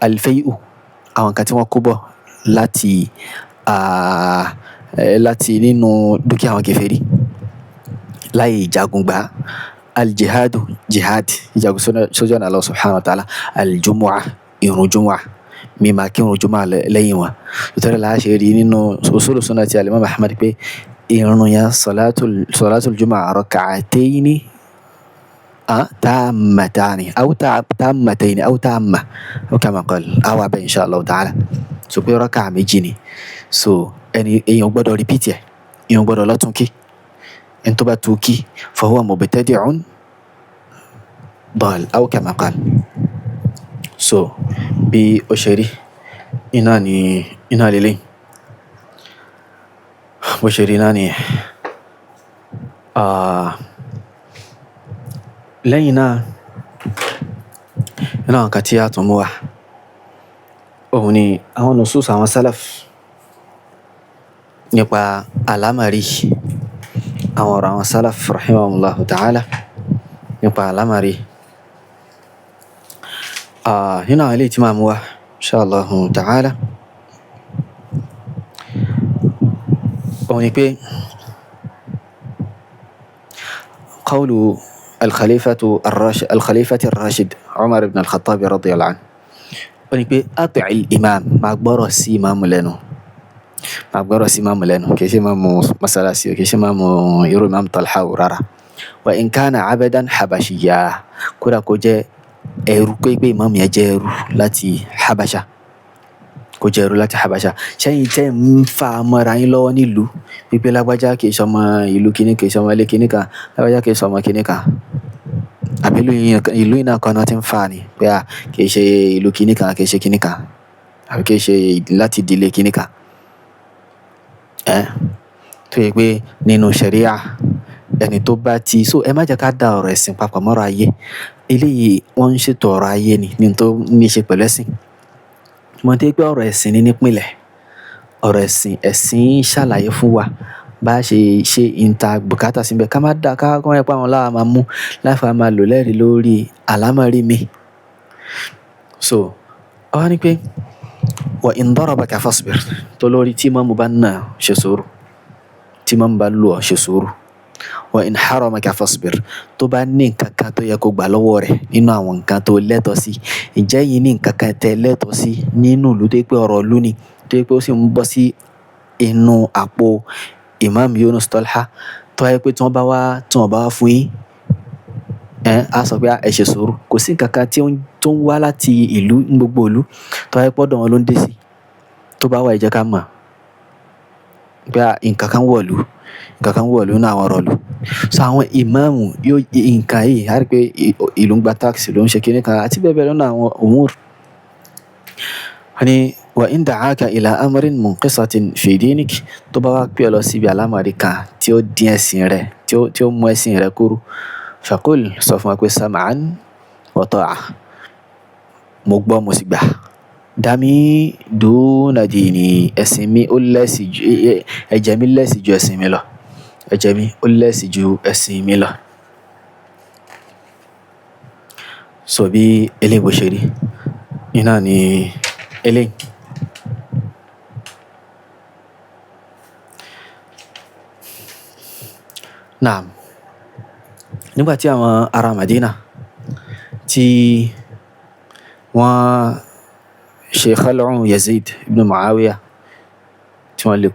alfẹ́yù àwọn nǹkan tí wọ́n kó bọ̀ láti nínú dúkìá àwọn kèfèrí láyé ìjagun gbà aljihadu jihad ìjagun sójú ọ̀nà Allah subhanahu wa ta'ala aljumu'a ìrun jumu'a mímá kírun jumu'a lẹ́yìn wọn nítorí láṣẹ rí nínú usulu sunnah ti al-Imam Ahmad pé ìrun yẹn salatul jumu'a rak'atayni تامتان أو تامتين أو تامة أو كما قال أو أبا إن شاء الله تعالى so pé rákà méjì ni so èèyàn gbọ́dọ̀ repeat ẹ̀ èèyàn gbọ́dọ̀ lọ́tún kí ẹni tó bá tún kí فهو مبتدع ضال أو كما قال so bí ó ṣe rí iná lélẹ̀ bó ṣe rí iná ni lẹ́yìn náà nínú àwọn nǹkan tí a tún mú wá òun ni àwọn nusus àwọn salaf nípa àlámàrí àwọn ọ̀rọ̀ àwọn salaf rahimahumullahu ta'ala nípa àlámàrí nínú àwọn ilé tí máa mú wá inshallahu ta'ala òun ni pé qawlu الخليفة الراشد عمر بن الخطاب رضي الله عنه ونقول أطع الإمام ما أكبر سي إمام لنا كيش إمام مسلاسي كيش إمام يرو إمام طلحة ورارا وإن كان عبدا حبشيا كورا كوجة إيروكي بي إمام يجيرو لاتي حبشة كوجيرو لاتي حبشة شاين تي مفامرين لو نيلو بيبي lágbájá kìí ṣọmọ ìlú kíní kìí ṣọmọ ilé kíní kan lágbájá kìí ṣọmọ kíní kan àbí ìlú iná kan náà ti ń fa ni pé kìí ṣe ìlú kíní kan kìí ṣe kíní kan àbí kìí ṣe láti ìdílé kíní kan tó yẹ pé nínú ṣẹ̀ríà ẹni tó bá ti so ẹ má jẹ́ ká da ọ̀rọ̀ ẹ̀sìn papọ̀ mọ́rọ̀ ayé eléyìí wọ́n ń ṣètò ọ̀rọ̀ ayé ni ní tó ní ṣe pẹ̀lú ẹ̀sìn mo dé pé ọ̀rọ̀ ẹ̀sìn ní nípìnlẹ̀ ọ̀rọ̀ ẹ̀sìn ṣàlàyé fún wa bá ṣe ìta bùkátà síbẹ̀ ká má dá ká kọ́ ẹ̀ pé àwọn láwa máa mú láfa máa lò lẹ́rìí lórí àlámọ̀rí mi so ó wá ní pé wa in darabaka fasbir, tó lórí tí ìmáàmù bá nà ṣe sùúrù, tí ìmáàmù bá lù ọ́ ṣe sùúrù. Wa in haramaka fasbir, tó bá ní nǹkan kan tó yẹ kó gbà lọ́wọ́ rẹ̀ nínú àwọn nǹkan tó lẹ́tọ̀ọ́ sí, ǹjẹ́ yìí ní nǹkan kan tẹ́ lẹ́tọ̀ọ́ sí nínú ìlú tó yẹ pé ọ̀rọ̀ ìlú ni, tó yẹ pé ó sì ń bọ́ sí inú àpò Imam Yunus Talha, tó yẹ pé tí wọ́n bá wá fún yín, a sọ pé ẹ ṣe sùúrù. Kò sí nǹkan kan tó ń wá láti ìlú, gbogbo ìlú, tó yẹ pé ọ̀dọ̀ wọn ló ń dé sí, tó bá wà ẹ jẹ́ ká mọ̀ pé nǹkan kan wọ̀lú náà àwọn ọ̀rọ̀ ìlú. So àwọn ìmáàmù yóò nǹkan yìí, a rí pé ìlú ń gba táàkì ló ń ṣe kíní kan àti bẹ́ẹ̀ bẹ́ẹ̀ lọ́nà àwọn umur. Wọ́n ní wa in da'aka ila amrin munqisatin fi dinik, tó bá wá pè ọ́ lọ síbi àlámọ̀rí kan tí ó dín ẹ̀sìn rẹ̀, tí ó mú ẹ̀sìn rẹ̀ kúrú, faqul, sọ fún wa pé sam'an wa ta'a, mo gbọ́ mo sì gbà. Dami duna dini, ẹ̀sìn mi ó lẹ́sìn ju, ẹ̀jẹ̀ mi lẹ́sìn ju ẹ̀sìn mi lọ, ẹ̀jẹ̀ mi ó lẹ́sìn ju ẹ̀sìn mi lọ. So bí eléyìí bó ṣe rí iná ni eléyìí. Naam, nígbà tí àwọn ará Madina tí wọ́n ṣe khal'u Yazid ibn Muawiya, tí wọ́n yọ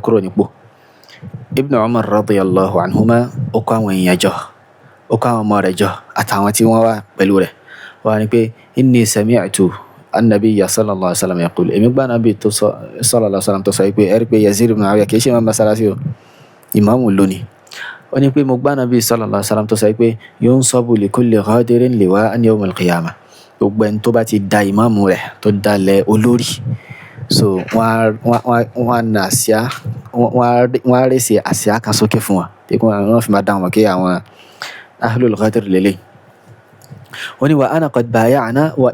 kúrò nípò, Ibn Umar radiyallahu anhuma ó kó àwọn èèyàn jọ, ó kó àwọn ọmọ rẹ̀ jọ àtàwọn tí wọ́n wà pẹ̀lú rẹ̀. Wọ́n ní pé inni sami'tu an-nabiyya sallallahu alaihi wasallam yaqul, èmi gbọ́ Ànábì tó sọ sallallahu alaihi wasallam tó sọ pé ẹ rí pé Yazid ibn Muawiya kì í ṣe ìmáàmù mọ́sálásí o, ìmáàmù lónìí. Ó ní pé mo gbọ́ Ànábì sallallahu alaihi wasallam tó sọ pé yunsabu li kulli ghadirin liwa'an yawm al-qiyamah, gbogbo ẹni tó bá ti da ìmáàmù rẹ̀ tó dalẹ̀ olórí, so wọ́n na àsíá, wọ́n á rèsì àsíá kan sókè fún wọn, pé kí wọ́n fi máa dáhùn kí àwọn ahlul ghadir lélẹ̀. Ó ní wa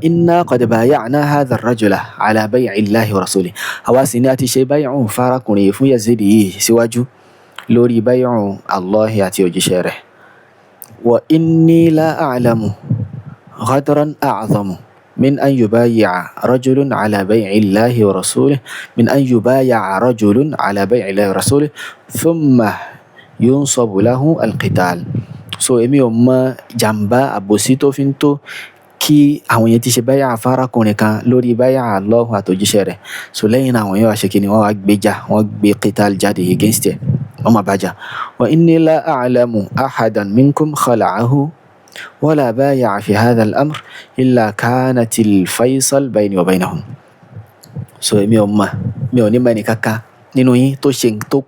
inna qad bay'ana hadha ar-rajula ala bay'i Allahi wa rasulihi, àwa sì ni a ti ṣe báy'u fárakùnrin fún Yazid yìí síwájú lórí báy'u Allahi àti òjíṣẹ́ rẹ̀. Wa inni la a'lamu غدرا أعظم من أن يبايع رجل على بيع الله ورسوله ثم ينصب له القتال. So èmi ò mọ jàmbá àbòsí tó fi ń tó kí àwọn yẹn ti ṣe báyà fárakùnrin kan lórí báyà Allah àtòjíṣẹ́ rẹ̀, so lẹ́yìn náà àwọn yẹn wá ṣe kí ni wọ́n wá gbé qital jáde against ẹ̀, wọ́n máa bàjá. Wa inni la a'lamu ahadan minkum khala'ahu ولا بايع في هذا الأمر إلا كانت الفيصل بيني وبينهم. So mi ò ní mọ̀ ẹni kankan nínú yín tó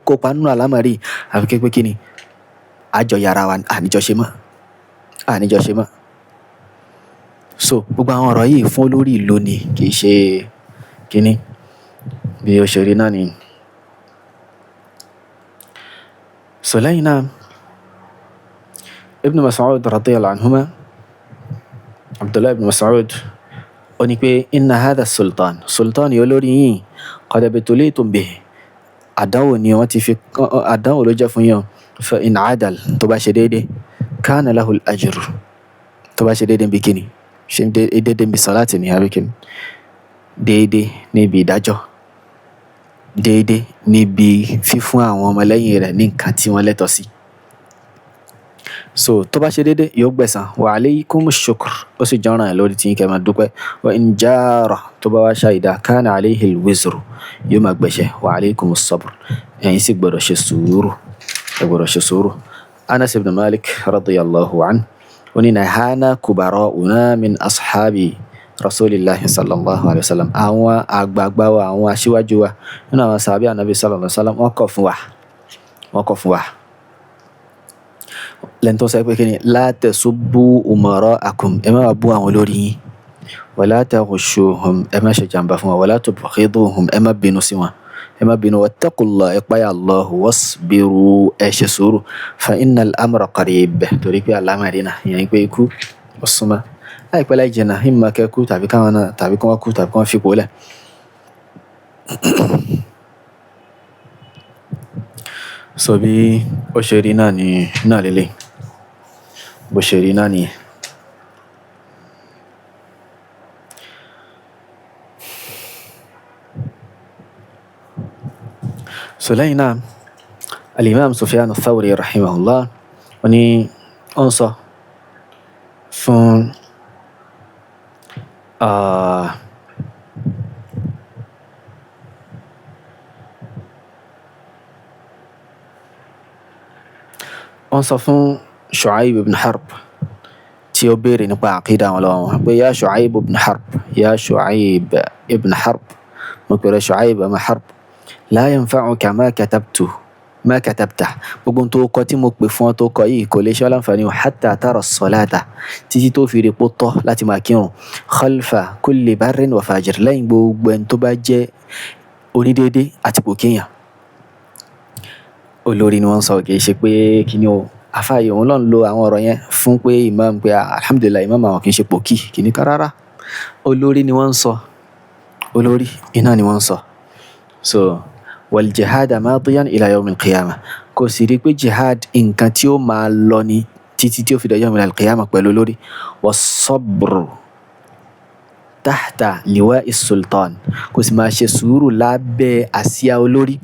kópa nínú àlámọ̀rí àfi pé kí ni àjọ yàrá wa àníjọ ṣe mọ́. So gbogbo àwọn ọ̀rọ̀ yìí fún olórí ìlú ni, kì í ṣe kíní bí ó ṣe rí náà ni. So lẹ́yìn náà Ibn Mas'ud radiyallahu anhuma, Abdullah ibn Mas'ud, ó ní pé inna hadha sultan yóò lórí yìí qad ibtulitum bihi, àdánwò ni wọ́n ti fi, àdánwò ló jẹ́ fún yín. Fa in adal, tó bá ṣe déédé, kana lahu al-ajr, tó bá ṣe déédé bí kíni, ṣe déédé bí salati ni àbí kíni, déédé níbi ìdájọ́, déédé níbi fífún àwọn ọmọlẹ́yìn rẹ̀ ní nǹkan tí wọ́n lẹ́tọ̀ọ́ sí. So tó bá ṣe déédé yóò gbẹ̀san. Wa alaykumu shukr, ó sì jọ́ràn ẹ̀ lórí tí kẹ́ máa dúpẹ́. Wa in jara, tó bá wá ṣàìdá, kana alayhi al-wizru, yóò máa gbẹ̀ṣẹ̀. Wa alaykumus sabr, ẹ̀yin sì gbọ́dọ̀ ṣe sùúrù. Anas ibn Malik radiyallahu anhu, ó ní nahana kubara'una min ashabi rasulillahi sallallahu alaihi wasallam, àwọn àgbààgbà wa, àwọn aṣíwájú wa nínú àwọn sàhábí Ànábì sallallahu alaihi wasallam, wọ́n kọ̀ fún wa. Lẹ́yìn tó sọ pé kí ni la tasubbu umara'akum, ẹ má wá bú àwọn olórí yín, wala taghushuhum, ẹ má ṣe jàmbá fún wọn, wala tubghiduhum, ẹ má bínú sí wọn, wattaqullah, ẹ páyà Allahu, wasbiru, ẹ ṣe sùúrù, fa innal amra qarib, torí pé àlámọ̀rí náà ìyẹn pé ikú ó súnmọ́ láìpẹ́ láì jìnnà, ìmọ̀ kẹ́kù tàbí káwọn náà tàbí kí wọ́n kú tàbí kí wọ́n fipò lẹ̀. So bí ó ṣe rí náà ni náà lélẹ̀, bó ṣe rí náà nìyẹn. so lẹ́yìn náà al-imam Sufyan al-Thawri rahimahullah wọ́n ní ó ń sọ fún wọ́n sọ fún Shu'aib ibn Harb tí ó béèrè nípa àkídà wọn lọ́wọ́ wọn pé ya Shu'aib ibn Harb, ya Shu'aib ibn Harb, mo pèrè Shu'aib ibn Harb, la yanfa'uka ma katabta, gbogbo tó kọ tí mo pè fún ọ tó kọ yìí kò lè ṣe ọ́ láǹfààní hatta tara as-salata, títí tó fi rí pó tọ́ láti máa kírun khalfa kulli barrin wa fajir, lẹ́yìn gbogbo ẹni tó bá jẹ́ onídéédé àti pòkíyàn. Olórí ni wọ́n sọ, kì í ṣe pé kí ni o àfáàyè òun lọ́n lo àwọn ọ̀rọ̀ yẹn fún pé imam pé alhamdulillah imam àwọn kì í ṣe pòkí kì ní ká rárá. Olórí ni wọ́n sọ, olórí iná ni wọ́n sọ. So wal jihad madiyan ila yawm al-qiyamah, kò sì rí pé jihad nǹkan tí ó máa lọ ní títí tí ó fi dé yawm al-qiyamah pẹ̀lú olórí. Was-sabru tahta liwa'i sultan, kò sì máa ṣe sùúrù lábẹ́ àsíá olórí.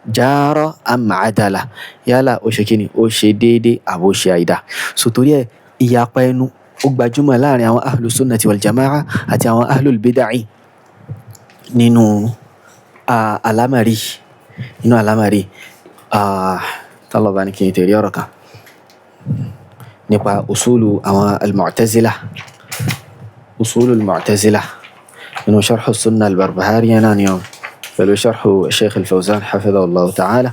Jara am adala, yálà ó ṣe kíni ó ṣe déédé àbó ṣe àìdá. So torí ẹ̀ ìyapa ẹnu ó gbajúmọ̀ láàrin àwọn ahlu sunnati wal jama'a àti àwọn ahlul bid'ah nínú alámàrí tọ́lọ̀bá ní kí n tẹ̀rí ọ̀rọ̀ kan nípa usulu àwọn al-mu'tazila nínú sharh as-sunnah al-Barbahari náà ni pẹ̀lú sharhu Sheikh al-Fawzan hafidhahullahu ta'ala.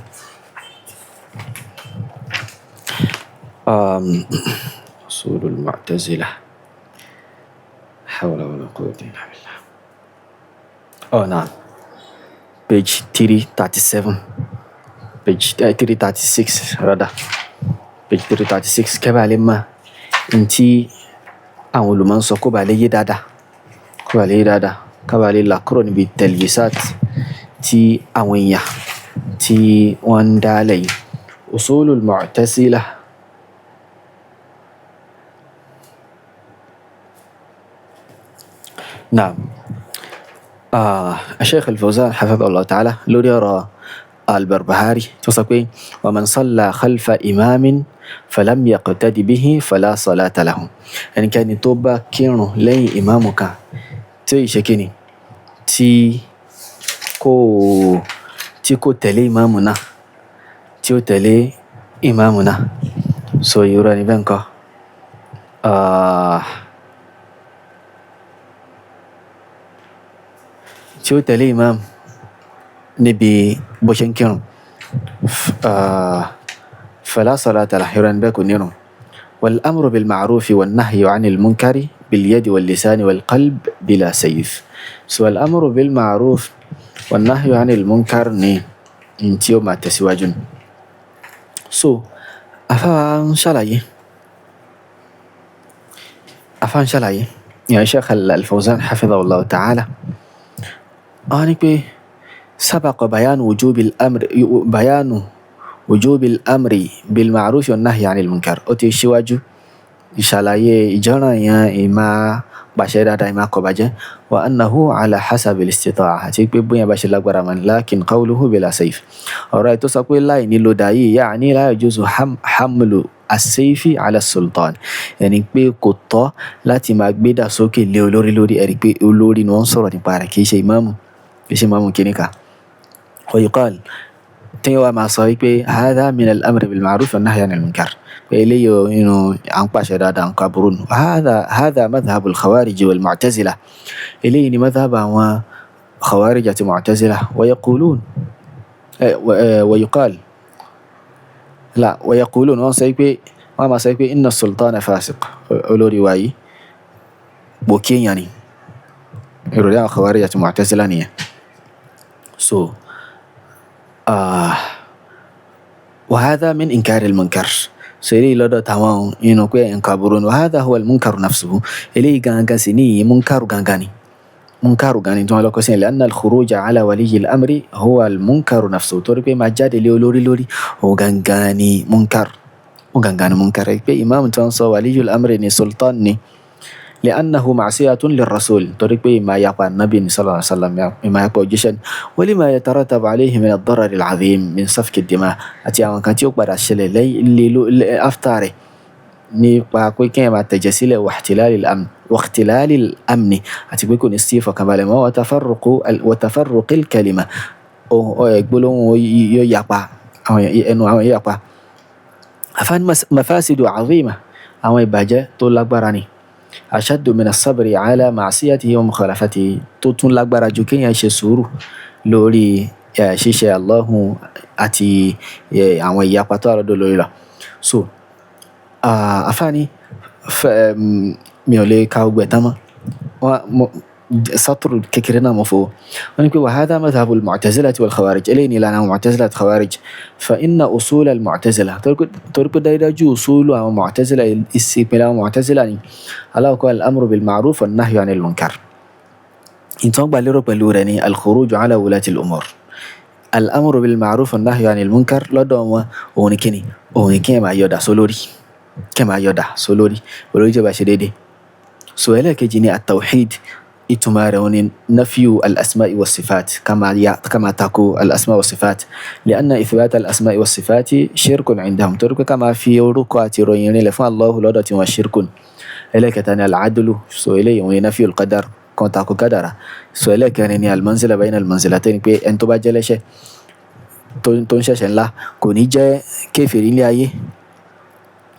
أصول المعتزلة حول ولا قوة إلا بالله. نعم page 337 page 336 rather page 336 kẹ́bà lè máa in tí àwọn olùmọ̀ ń sọ kó bà lè yé dáadáa ká bà lè là kúrò níbi talbisat tí àwọn èèyàn tí wọ́n ń dálẹ̀ yìí. Usulul Mu'tazila نعم الشيخ الفوزان حفظه الله تعالى lórí ọ̀rọ̀ al-Barbahari tó sọ pé ومن صلى خلف إمام فلم يقتد به فلا صلاة له, ẹnikẹ́ni tó bá kírun lẹ́yìn ìmáàmù kan tí ó ṣe kíni tí kò tẹ̀lé ìmáàmù náà, so irú ẹni bẹ́ẹ̀ ńkọ́ tí ó tẹ̀lé imam níbi bó ṣe ń kírun fala salata lahu, irú ẹni bẹ́ẹ̀ kò nírun. wal amru bil ma'rufi wan nahyu 'anil munkari bil yadi wal lisani wal qalb bila sayf. So al amru bil ma'ruf wan nahyu 'anil munkar ni tí ó máa tẹ̀síwájú ni. So afá ń ṣàlàyé ya Sheikh al-Fawzan hafidhahullahu ta'ala ni pé سبق بيان وجوب الأمر بالمعروف والنهي عن المنكر, ó ti ṣíwájú ìṣàlàyé ìjọ́ranyàn ìmá pàṣẹ dáadáa ìmá kọ̀ bàjẹ́, wa annahu ala hasabil istita'a, àti pé bóyá bá ṣe lágbára mọ́, lakin qawluhu bila sayf, ọ̀rọ̀ tó sọ pé láì nílò dáyé ya'ni la yajuzu hamlu as-sayfi ala as-sultan, ẹni pé kò tọ́ láti máa gbé dà sókè lé olórí lórí, ẹ̀rí pé olórí ni wọ́n sọ̀rọ̀ nípa rẹ̀ kìí ṣe ìmáàmù kìníkà. ويقال تيوا ما صايبي هذا من الأمر بالمعروف والنهي عن المنكر, إليه إنه عن قاشة عن كابرون, هذا مذهب الخوارج والمعتزلة, إليه مذهب خوارج معتزلة. ويقولون وما صايبي إن السلطان فاسق, أولو رواي بوكين يعني يقولون خوارج معتزلة نية. So وهذا من إنكار المنكر, سيري لدى تمام إنه كوي إنكابرون, وهذا هو المنكر نفسه, إليه غانغا سيني منكر غاني تما لو كسين, لأن الخروج على ولي الأمر هو المنكر نفسه, توري ما جاد لوري هو غانغاني منكر, بي إمام تنصى ولي الأمر ني سلطان ني لأنه معصية للرسول طريق ما يقع النبي صلى الله عليه وسلم ما يقع جشن ولما يترتب عليه من الضرر العظيم من سفك الدماء أتي أن كان يقبل الشلل اللي أفتاره nípa pé kéèyàn máa tẹ̀jẹ̀ sílẹ̀ واختلال الأمن àti pé kò ní sí ìfọ̀kànbalẹ̀ mọ́ وتفرق الكلمة gbólóhùn yóò yapa ẹnu àwọn yóò yapa àfáàní مفاسد عظيمة àwọn ìbàjẹ́ tó lágbára ni أشد من الصبر على معصيته ومخالفته tó tún lágbára ju kéèyàn ṣe sùúrù lórí ṣíṣe Allahu àti àwọn ìyapa tó àròdò lórí lọ. So àfáàní mi ò lè ka gbogbo ẹ̀ tán mọ́ سطر كيكرنا مفهوم ونقول وهذا مذهب المعتزلة والخوارج إليني لنا معتزلة خوارج فإن أصول المعتزلة ترك دايرة أصول معتزلة استقبال معتزلة على قول الأمر بالمعروف والنهي عن المنكر إن تنبع لرب اللوراني الخروج على ولاة الأمور الأمر بالمعروف والنهي عن المنكر لدوما ونكني ما يودا سولوري كما يودا سولوري ولو جبا شديدي سؤالك جيني التوحيد إتمارون نفي الأسماء والصفات كما تقول الأسماء والصفات لأن إثبات الأسماء والصفات شرك عندهم ترك كما في ركعة روين لفعل الله لدى وشرك إليك تاني العدل سؤالي ونفي القدر كنت أقول قدر سؤالك يعني المنزلة بين المنزلتين بي أنتو باجلش تنشاشن لا كوني جاء كيفرين لأيه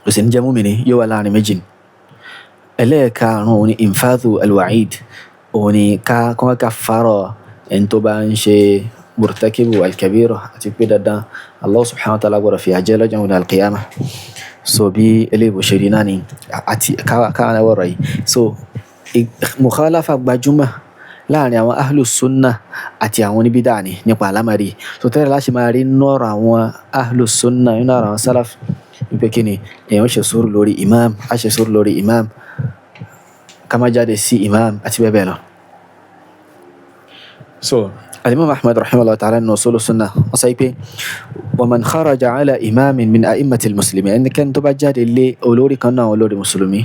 وسن جاء مؤمني يوالاني مجين إليك هون إنفاذ الوعيد oni ka faro en tó bá ń ṣe murtakibu al-kabira àti pé dandan Allah subhanahu wa ta'ala gbọ́dọ̀ fi jẹ lọ́jọ́ al-qiyamah so bí eléyìí bó ṣe rí náà ni àti káwọn ẹwọ́rọ̀ yìí so mukhalafa gbajúmọ̀ láàrin àwọn ahlus sunnah àti àwọn oníbídà ni nípa alámàrí so tẹ́lẹ̀ láti máa rí nọ́ọ̀rọ̀ àwọn ahlus sunnah nínú àwọn salaf wípé kí ni èèyàn ṣe sùúrù lórí imam a ṣe sùúrù lórí imam kama jáde sí imam àti bẹ́ẹ̀ bẹ́ẹ̀ lọ. So al-Imam Ahmad rahimahullah ta'ala nínú usul sunnah wọ́n sọ pé wa man kharaja ala imamin min a'immatil muslimin ẹnikẹ́ni tó bá jáde lé olórí kan náà olórí mùsùlùmí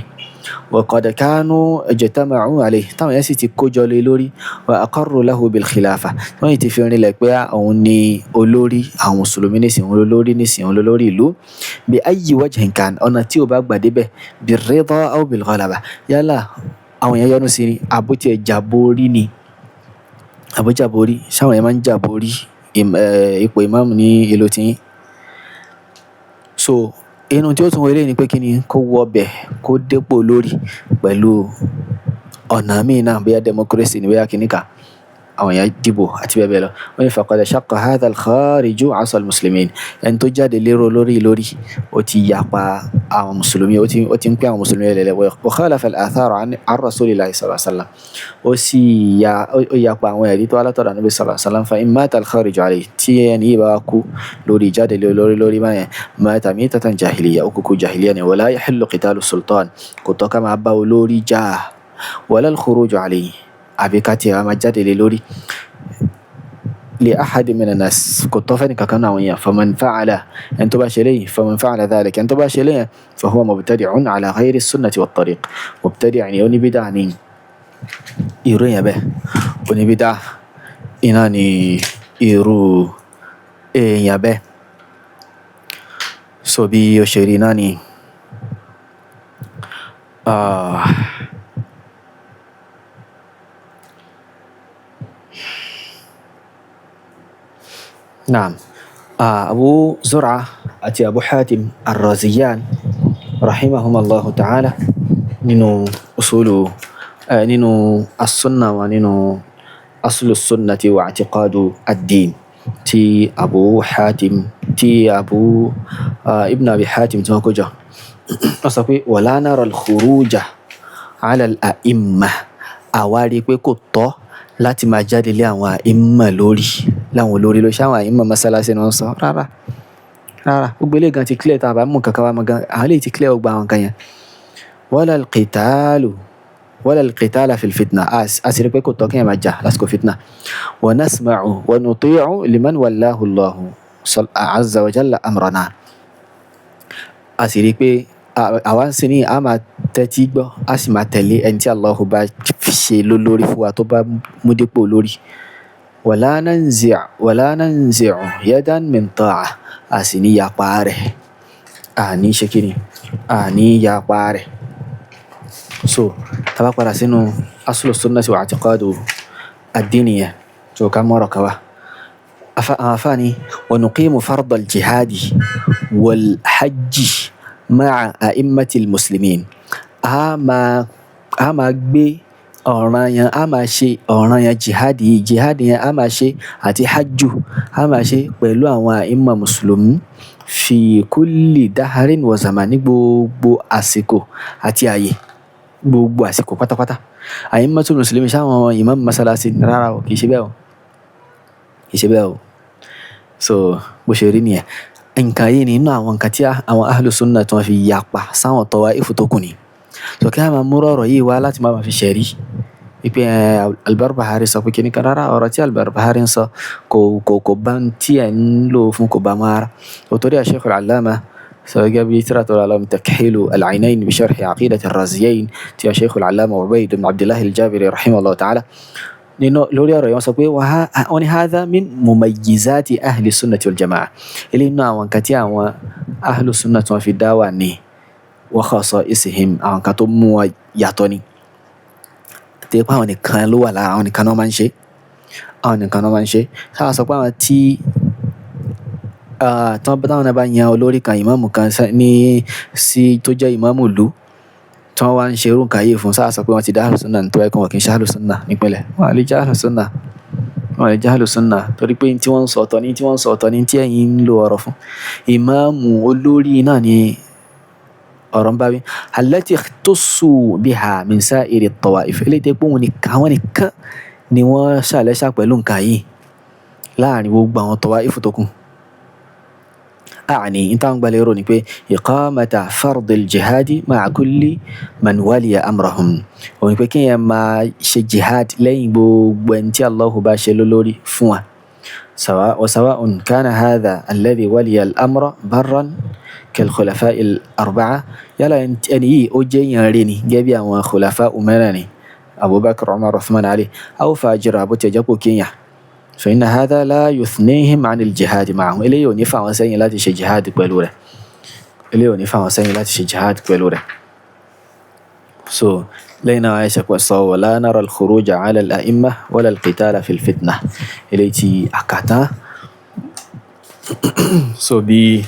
wa qad kanu ijtama'u alayhi táwọn yẹn sì ti kójọ lé lórí wa aqarru lahu bil khilafa wọ́n yìí ti fi rinlẹ̀ pé òun ni olórí àwọn mùsùlùmí nísìn òun olórí nísìn òun olórí ìlú bi ayyi wajhin kan ọ̀nà tí ó bá gbà débẹ̀ bir rida aw bil ghalaba yálà àwọn yẹn yọ́nú sí ni àbótí ẹ̀ jàborí ni àbójàborí sáwọn yẹn máa ń jàborí ipò ìmáàmù ní ìlú tí so inú tí ó tún wọlé ni pé kí ni kó wọbẹ̀ kó dépò lórí pẹ̀lú ọ̀nà míì náà bóyá democracy ni bóyá kìnnìkan àwọn èèyàn dìbò àti bẹ́ẹ̀ bẹ́ẹ̀ lọ wọ́n ní faqad shaqqa hadha al-khariju 'asa al-muslimin ẹni tó jáde lérò lórí ó ti yapa àwọn mùsùlùmí ó ti ń pín àwọn mùsùlùmí lẹ́lẹ́ wa khalafa al-athar 'an rasulillahi sallallahu alaihi wasallam ó sì yapa àwọn ẹ̀rí tó alátọ̀dọ̀ Ànábì sallallahu alaihi wasallam fa in mata al-khariju 'alayhi tí ẹni yìí bá kú lórí jáde lórí báyẹn mata mitatan jahiliya ó kúkú jahiliya ni wala yahillu qitalu sultan kò tọ́ ká máa bá olórí jà wala al-khuruju 'alayhi àbí ká tiẹ̀ máa jáde lé lórí li ahadi minan nas kò tọ́ fẹ́ni kankan náà àwọn èèyàn faman fa'ala ẹni tó bá ṣe léyìn faman fa'ala dhalika ẹni tó bá ṣe léyìn fahuwa mubtadi'un ala ghayri sunnati wat tariq mubtadi' ni oníbídà ni irú èèyàn bẹ́ẹ̀ oníbídà iná ni irú èèyàn bẹ́ẹ̀ so bí ó ṣe rí náà ni نعم أبو زرعة أتي أبو حاتم الرازيان رحمهما الله تعالى نينو أصول نينو السنة ونينو أصل السنة واعتقاد الدين تي أبو حاتم تي أبو ابن أبي حاتم تمكوجا أصبحي ولا نرى الخروج على الأئمة أوالي كوكو láti máa jáde lé àwọn àìmọ̀ lórí láwọn olórí ló ṣáwọn àìmọ̀ mọ́sálásí ni wọ́n sọ rárá gbogbo ilé gan ti clear tá a bá mú kankan wá mọ́ gan àwọn ilé ti clear ọgbà àwọn kan yẹn wala al-qitala fil fitna a sì rí pé kò tọ́ kí yẹn máa jà lásìkò fitna wa nasma'u wa nuti'u liman wallahu Allahu azza wa jalla amrana a sì rí pé àwa ń sìn ní a máa tẹ́tí gbọ́ a sì máa tẹ̀lé ẹni tí Allahu bá ṣe lólórí fún wa tó bá mú dépò lórí. wala nanzi'u yadan min ta'ah a sì ní yapa rẹ̀ a ní ṣe kíni a ní yapa rẹ̀. So tá bá padà sínú aslu sunnati wa i'tiqadu ad-din yẹn tó ká mọ́rọ̀ ká wá. àfáàní wa nuqimu farda al-jihadi wal hajji ma'a a'immatil muslimin. a máa gbé ọ̀ranyàn a máa ṣe ọ̀ranyàn jihadi yẹn a máa ṣe àti hajju a máa ṣe pẹ̀lú àwọn àìmọ̀ mùsùlùmí fi kulli daharin wa zaman ní gbogbo àsìkò àti àyè gbogbo àsìkò pátápátá. àìmọ̀tul mùsùlùmí sáwọn imam masalasi rárá o kì í ṣe bẹ́ẹ̀ o so bó ṣe rí nìyẹn. nǹkan yìí ni inú àwọn nǹkan tí àwọn ahlu sunna tí wọ́n fi yapa sáwọn tawaifu tó kù ni. so kí a máa múrò ọ̀rọ̀ yìí wá láti máa fi ṣẹ̀rí wípé al-Barbahari sọ pé kíní kan rárá ọ̀rọ̀ tí al-Barbahari ń sọ kò bá tí ẹ̀ ń lò fún kò bá máa rà. òtórí Shaykh al-Allama sọ gẹ́gẹ́ bí tírà tó lọ́lọ́ Takhilu al-Aynayn bi sharhi Aqidati ar-Raziyayn tí Shaykh al-Allama Ubayd ibn Abdullah al-Jabiri rahimahullah ta'ala nínú lórí ọ̀rọ̀ yẹn sọ pé wọ́n ní hadha min mumayyizati ahli sunnati wal jama'a. ilé inú àwọn nǹkan tí àwọn ahlu sunnah tí wọ́n fi dá wà ní wa khasa'isihim àwọn nǹkan tó mú wọn yàtọ̀ ni. tẹ́ pé àwọn nìkan ló wà lára àwọn nìkan náà máa ń ṣe sáà sọ pé àwọn tí táwọn náà bá yan olórí kan ìmáàmù kan ní sí tó jẹ́ ìmáàmù ìlú tí wọ́n wá ń ṣe irú nǹkan yìí fún sáà sọ pé wọ́n ti dá ahlu sunnah nítorí ẹ̀kọ́ wọn kì í ṣe ahlu sunnah nípínlẹ̀ wọ́n lè jẹ́ ahlu sunnah torí pé tí wọ́n ń sọ ọ̀tọ̀ ní tí ẹ̀yin ń lo ọ̀rọ̀ fún. ìmáàmù olórí náà ni ọ̀rọ̀ ń bá wí allati ikhtassu biha min sa'iri at-tawa'if eléyìí tẹ́ pé àwọn nìkan ni wọ́n ṣàlẹ́ṣà pẹ̀lú nǹkan yìí láàrin gbogbo àwọn tawaifu tó kù. أعني إنت أقبل يروني إقامة فرض الجهاد مع كل من ولي أمرهم ونبكي ما شي جهاد لين بوانتي الله باشي لولوري فوا وسواء كان هذا الذي ولي الأمر برا كالخلفاء الأربعة يلا أني أجي يريني جابي خلفاء مراني أبو بكر عمر عثمان علي أو فاجر أبو تجابو كينيا فإن هذا لا يثنيهم عن الجهاد معهم إليه ونفع وسين لا تشي جهاد بلوره so لينا عائشة قصة ولا نرى الخروج على الأئمة ولا القتال في الفتنة إليه أكاتا so بي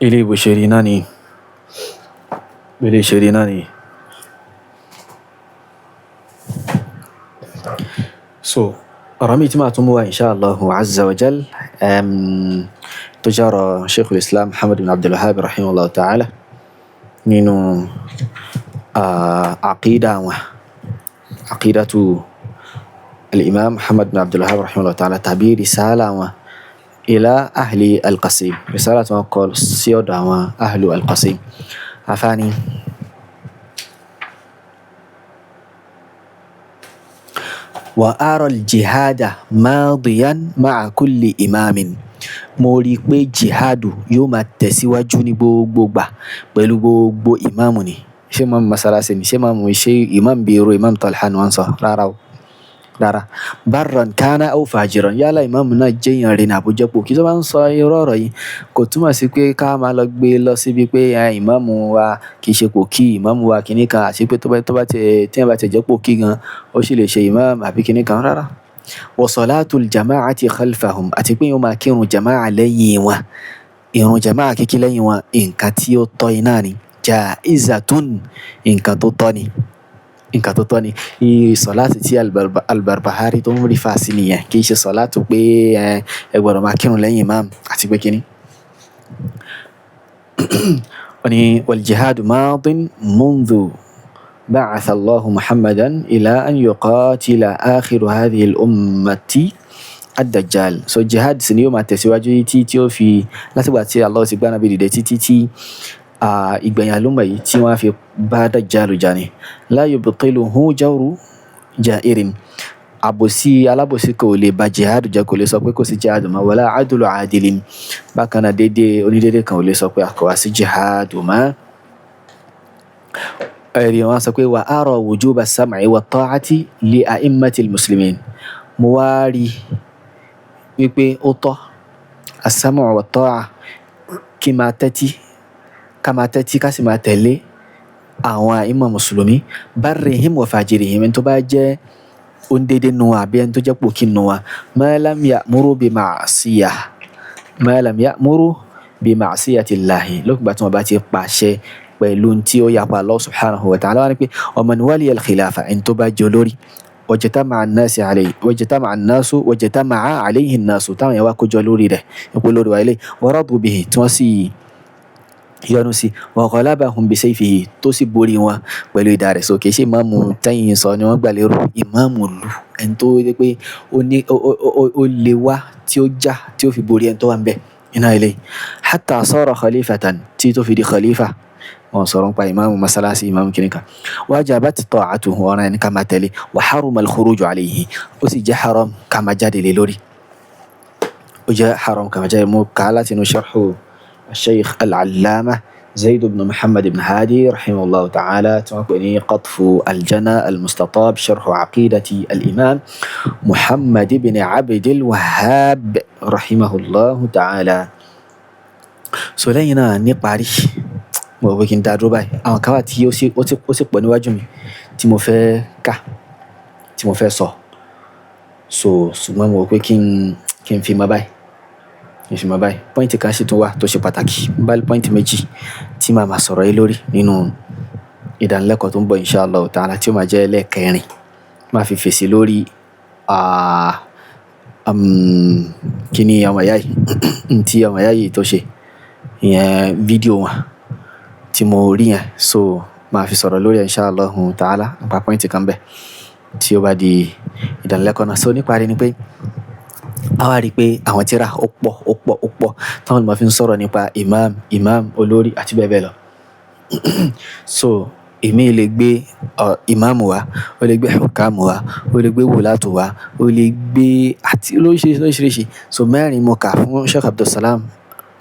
إليه بشريناني so رميت ما تموا إن شاء الله عز وجل تجارة شيخ الإسلام محمد بن عبد الوهاب رحمه الله تعالى نينو عقيدة الإمام محمد بن عبد الوهاب رحمه الله تعالى تعبير رسالة إلى أهل القصيم رسالة وقال سيود أهل القصيم عفاني وأرى الجهاد ماضيا مع كل إمام mo rí pé jihadu yóò máa tẹ̀síwájú ní gbogbo gbà pẹ̀lú gbogbo ìmáàmù ni ṣé ìmáàmù masalasi ni ṣé ìmáàmù bíi irú ìmáàmù Talha ni wọ́n sọ rárá barran kana aw fajiran yálà ìmáàmù náà jẹ́yàn rẹ̀ ní àbújẹ́pọ̀ kí tó bá ń sọ irú ọ̀rọ̀ yìí kò túmọ̀ sí pé ká máa lọ gbé lọ síbi pé ìmáàmù wa kì í ṣe pò kí ìmáàmù wa kìíní kan àti pé tí wọ́n bá ti jẹ́ pò kí gan ó sì lè ṣe ìmáàmù àbí kìíní kan rárá. wa salatul jama'ati khalfahum àti pé yóò máa kírun jama'a lẹ́yìn wọn ìrun jama'a kíkí lẹ́yìn wọn nǹkan tí ó tọ́ iná ni jaizatun nǹkan tó tọ́ ni sọ̀láàtì tí al-Barbahari tó ń rí fàásì nìyẹn kì í ṣe sọ̀láàtì pé ẹ gbọ́dọ̀ máa kírun lẹ́yìn imam àti pé kíní. wọ́n ní wal jihadu madin mundhu بعث الله محمدا إلى أن يقاتل آخر هذه الأمة الدجال so jihad sì ni yóò máa tẹ̀síwájú tí ó fi látìgbà tí Allah ti gbá Nábì dìde títí tí ìgbẹ̀yìn àlùmọ̀ yìí tí wọ́n á fi bá Dajjal jà ní la yubtiluhu jawru ja'irin àbòsí alábòsí kò lè ba jihad jẹ́ kò lè sọ pé kò sí jihad mọ́ wala adlu adilin bákan náà déédéé onídéédé kan ò lè sọ pé kò wá sí jihad mọ́ ẹ̀rí wọn sọ pé wa ara wujuba as-sam'i wa at-ta'ati li a'immati al-muslimin. Mo wá rí wípé ó tọ́ as-sam'u wa at-ta'a kí máa tẹ́tí ká sì máa tẹ̀lé àwọn àìmọ̀ mùsùlùmí barrihim wa fajirihim, ẹni tó bá jẹ́ ondédé nu wa àbí ẹni tó jẹ́ pòkí nu wa ma lam ya'muru bi ma'siyatillahi, lókùngbà tí wọ́n bá ti pàṣẹ pẹ̀lú tí ó yapa Allah subhanahu wa ta'ala. Wọ́n ní pé wa man waliya al-khilafa, ẹni tó bá jẹ́ olórí wajtama'a alayhi an-nasu, táwọn yẹn wá kójọ lórí rẹ̀ ipò lórí wa ilé wa radu bihi, tí wọ́n sì yọ́nú sí wa ghalabahum bi sayfihi, tó sì borí wọn pẹ̀lú idà rẹ̀. So kìí ṣe ìmáàmù tẹ́yìn sọ ni wọ́n gbà lérò, ìmáàmù ìlú, ẹni tó yẹ pé ó lè wá tí ó já tí ó fi borí ẹni tó wà ń bẹ̀ iná ilé hatta sara khalifatan, tí tó fi di khalifa. wọ́n sọ̀rọ̀ nípa ìmáàmù masalasi, ìmáàmù kìnìkan. wajabat ta'atuhu, ọ̀ràn ẹni ká máa tẹ̀lé. wa haruma al-khuruju alayhi, ó sì jẹ́ haram ká máa jáde lé lórí. ó jẹ́ haram ká máa jáde. mo kà á láti inú sharhu الشيخ العلامة زيد بن محمد بن هادي رحمه الله تعالى، تمكني قطف الجنى المستطاب شرح عقيدة الإمام محمد بن عبد الوهاب رحمه الله تعالى. سلينا نقاري mo wí kí n dá dúró báyìí. Àwọn kan wà tí ó sì pọ̀ níwájú mi tí mo fẹ́ kà, tí mo fẹ́ sọ. So ṣùgbọ́n mo wí pé kí n fi mọ́ báyìí. Pọ́ìntì kan sì tún wà tó ṣe pàtàkì. Báyìí pọ́ìntì méjì tí màá máa sọ̀rọ̀ yìí lórí nínú ìdánilẹ́kọ̀ọ́ tó ń bọ̀ insha Allah ta'ala, tí ó máa jẹ́ ẹlẹ́ẹ̀kẹrin. Máa fi fèsì lórí kíní ọmọ ìyá yìí tí ọmọ ìyá yìí tó ṣe ìyẹn fídíò wọn tí mo rí yẹn. So máa fi sọ̀rọ̀ lórí insha Allah ta'ala nípa pọ́ìntì kan bẹ́ẹ̀ tí ó bá di ìdánilẹ́kọ̀ọ́ náà. So níparí ni pé a wá rí i pé àwọn tírà ó pọ̀ táwọn olùmọ̀ fi ń sọ̀rọ̀ nípa imam olórí àti bẹ́ẹ̀ bẹ́ẹ̀ lọ. So èmi lè gbé imam wa, ó lè gbé hukam wa, ó lè gbé wulatu wa, ó lè gbé àti lóríṣiríṣi. So mẹ́rin mo kà fún Sheikh Abdulsalam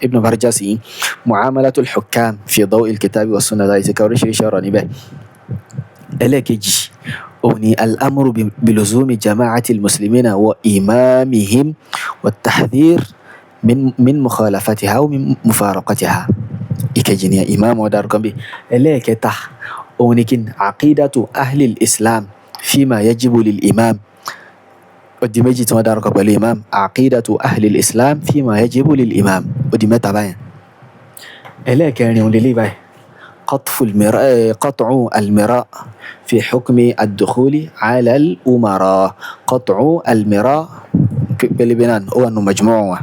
ibn Barjasi, muamalatul hukam fi daw'il kitabi wa sunnah, láti ká oríṣiríṣi ọ̀rọ̀ níbẹ̀. ẹlẹ́ẹ̀kejì òun ni al-amru biluzumi jama'atil muslimina wa imamihim wa tahdhir min mukhalafatiha wa min mufaraqatiha. ìkejì ni imam wa dárúkọ bí. ẹlẹ́ẹ̀kẹta òun ni kí ni aqidatu ahlil islam fima yajibu lil imam. ó di méjì tí wọ́n dárúkọ pẹ̀lú imam. aqidatu ahlil islam fima yajibu lil imam, ó di mẹ́ta báyìí. ẹlẹ́ẹ̀kẹrin òun lè báyìí قطع المراء في حكم الدخول على الأمراء. قطع المراء بالبنان هو مجموعة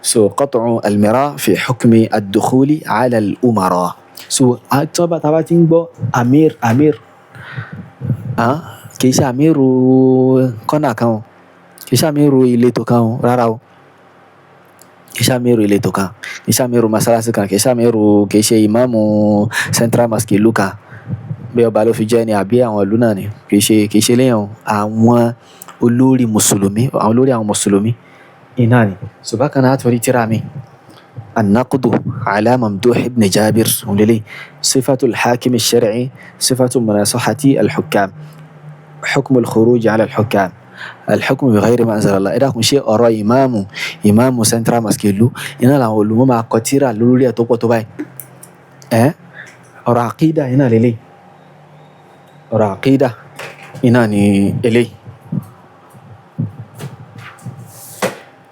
so قطع المراء في حكم الدخول على الأمراء. so taba tí ń gbọ́ amir kì í ṣe amiru kọ́nà kan, kì í ṣe amiru ìletò kan rárá o, kì í ṣe amiru ìletò kan, kì í ṣe amiru masalasi kan, kì í ṣe ìmáàmù central mosque ìlú kan bí ọba ló fi jẹ́ ni àbí àwọn ìlú náà ni. kì í ṣe léyàn àwọn olórí mùsùlùmí, àwọn olórí àwọn mùsùlùmí iná ni. so bákan náà àtúrí tírà mi النقد على ممدوح بن جابر وللي صفة الحاكم الشرعي، صفة مناصحة الحكام، حكم الخروج على الحكام، الحكم بغير ما أنزل الله. إذا كنت شيء أرى إمام سنترا مسكيلو إن لا علوم مع قتيرة لولي توقع تباي أرى عقيدة هنا للي أرى عقيدة هنا للي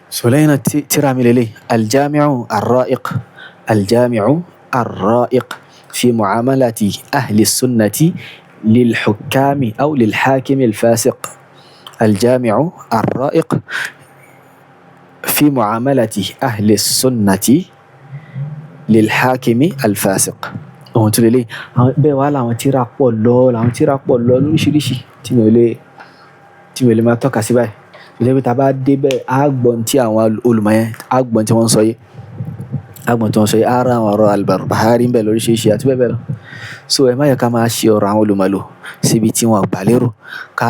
سلينا ترامي للي الجامع الرائق في معاملة أهل السنة للحكام أو للحاكم الفاسق. الجامع الرائق في معاملة أهل السنة للحاكم الفاسق. ohun tó lélẹ̀ bẹ́ẹ̀ wá làwọn tírà pọ̀ lọ lóríṣiríṣi tí mo lè máa tọ́ka sí báyìí. ìlẹ́bí tá a bá débẹ̀ á gbọ́n tí àwọn olùmọ̀ yẹn á gbọ́n tí wọ́n sọ yìí, ara àwọn ọ̀rọ̀ al-Barbahari ń bẹ lóríṣiríṣi àti bẹ́ẹ̀ bẹ́ẹ̀ lọ. so ẹ má yẹ ká máa ṣe ọ̀rọ̀ àwọn olùmọ̀ lò síbi tí wọ́n gbà lérò, ká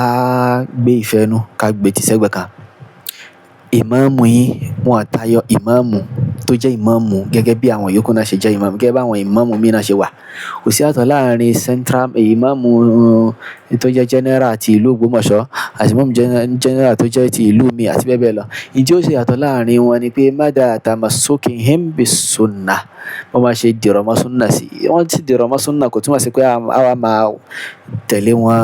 gbé ìfẹ́ nú ká gbé ti sẹ́gbẹ̀ kan. ìmáàmù yín wọn tayọ ìmáàmù tó jẹ́ ìmáàmù gẹ́gẹ́ bí àwọn yòókù náà ṣe jẹ́ ìmáàmù gẹ́gẹ́ bí àwọn ìmáàmù míì náà ṣe wà. Kò sí ìyàtọ̀ láàrin central ìmáàmù tó jẹ́ general ti ìlú Ògbómọ̀ṣọ́ àti ìmáàmù general tó jẹ́ ti ìlú mi àti bẹ́ẹ̀ bẹ́ẹ̀ lọ. Ohun tí ó ṣe ìyàtọ̀ láàrin wọn ni pé mada tamassukihim bis-sunnah, wọ́n máa ṣe dìrọ̀ mọ́ sunnah sí. Wọ́n ti dìrọ̀ mọ́ sunnah kò túmọ̀ sí pé àwa máa tẹ̀lé wọn,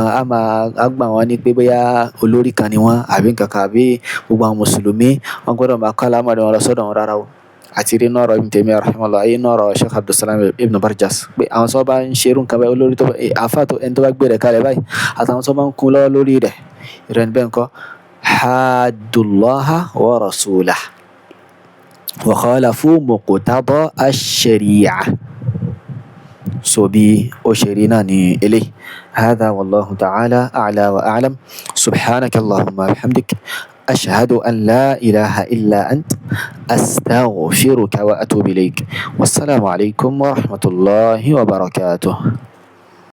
a gbà wọ́n ní pé bóyá olórí kan ni wọ́n àbí nǹkan kan àbí gbogbo àwọn mùsùlùmí wọ́n gbọ́dọ̀ máa kọ́ àlámọ̀rí wọn lọ sọ́dọ̀ wọn rárá o. Àti rí inú ọ̀rọ̀ Ibn Taymiyyah rahimahullah, inú ọ̀rọ̀ Sheikh Abdulsalam ibn Barjas pé àwọn tó bá ń ṣe irú nǹkan báyìí olórí tó àfáà tó ẹni tó bá gbé rẹ̀ kalẹ̀ báyìí àtàwọn tó bá ń kún lọ́wọ́ lórí rẹ̀ ìrẹ́ni bẹ́ẹ̀ ńkọ́ haddullaha wa rasulah wa khalafu muqtada ash-shari'ah. So bí ó ṣe rí náà ní eléyìí. هذا والله تعالى أعلى وأعلم. سبحانك اللهم وبحمدك أشهد أن لا إله إلا أنت أستغفرك وأتوب إليك. والسلام عليكم ورحمة الله وبركاته.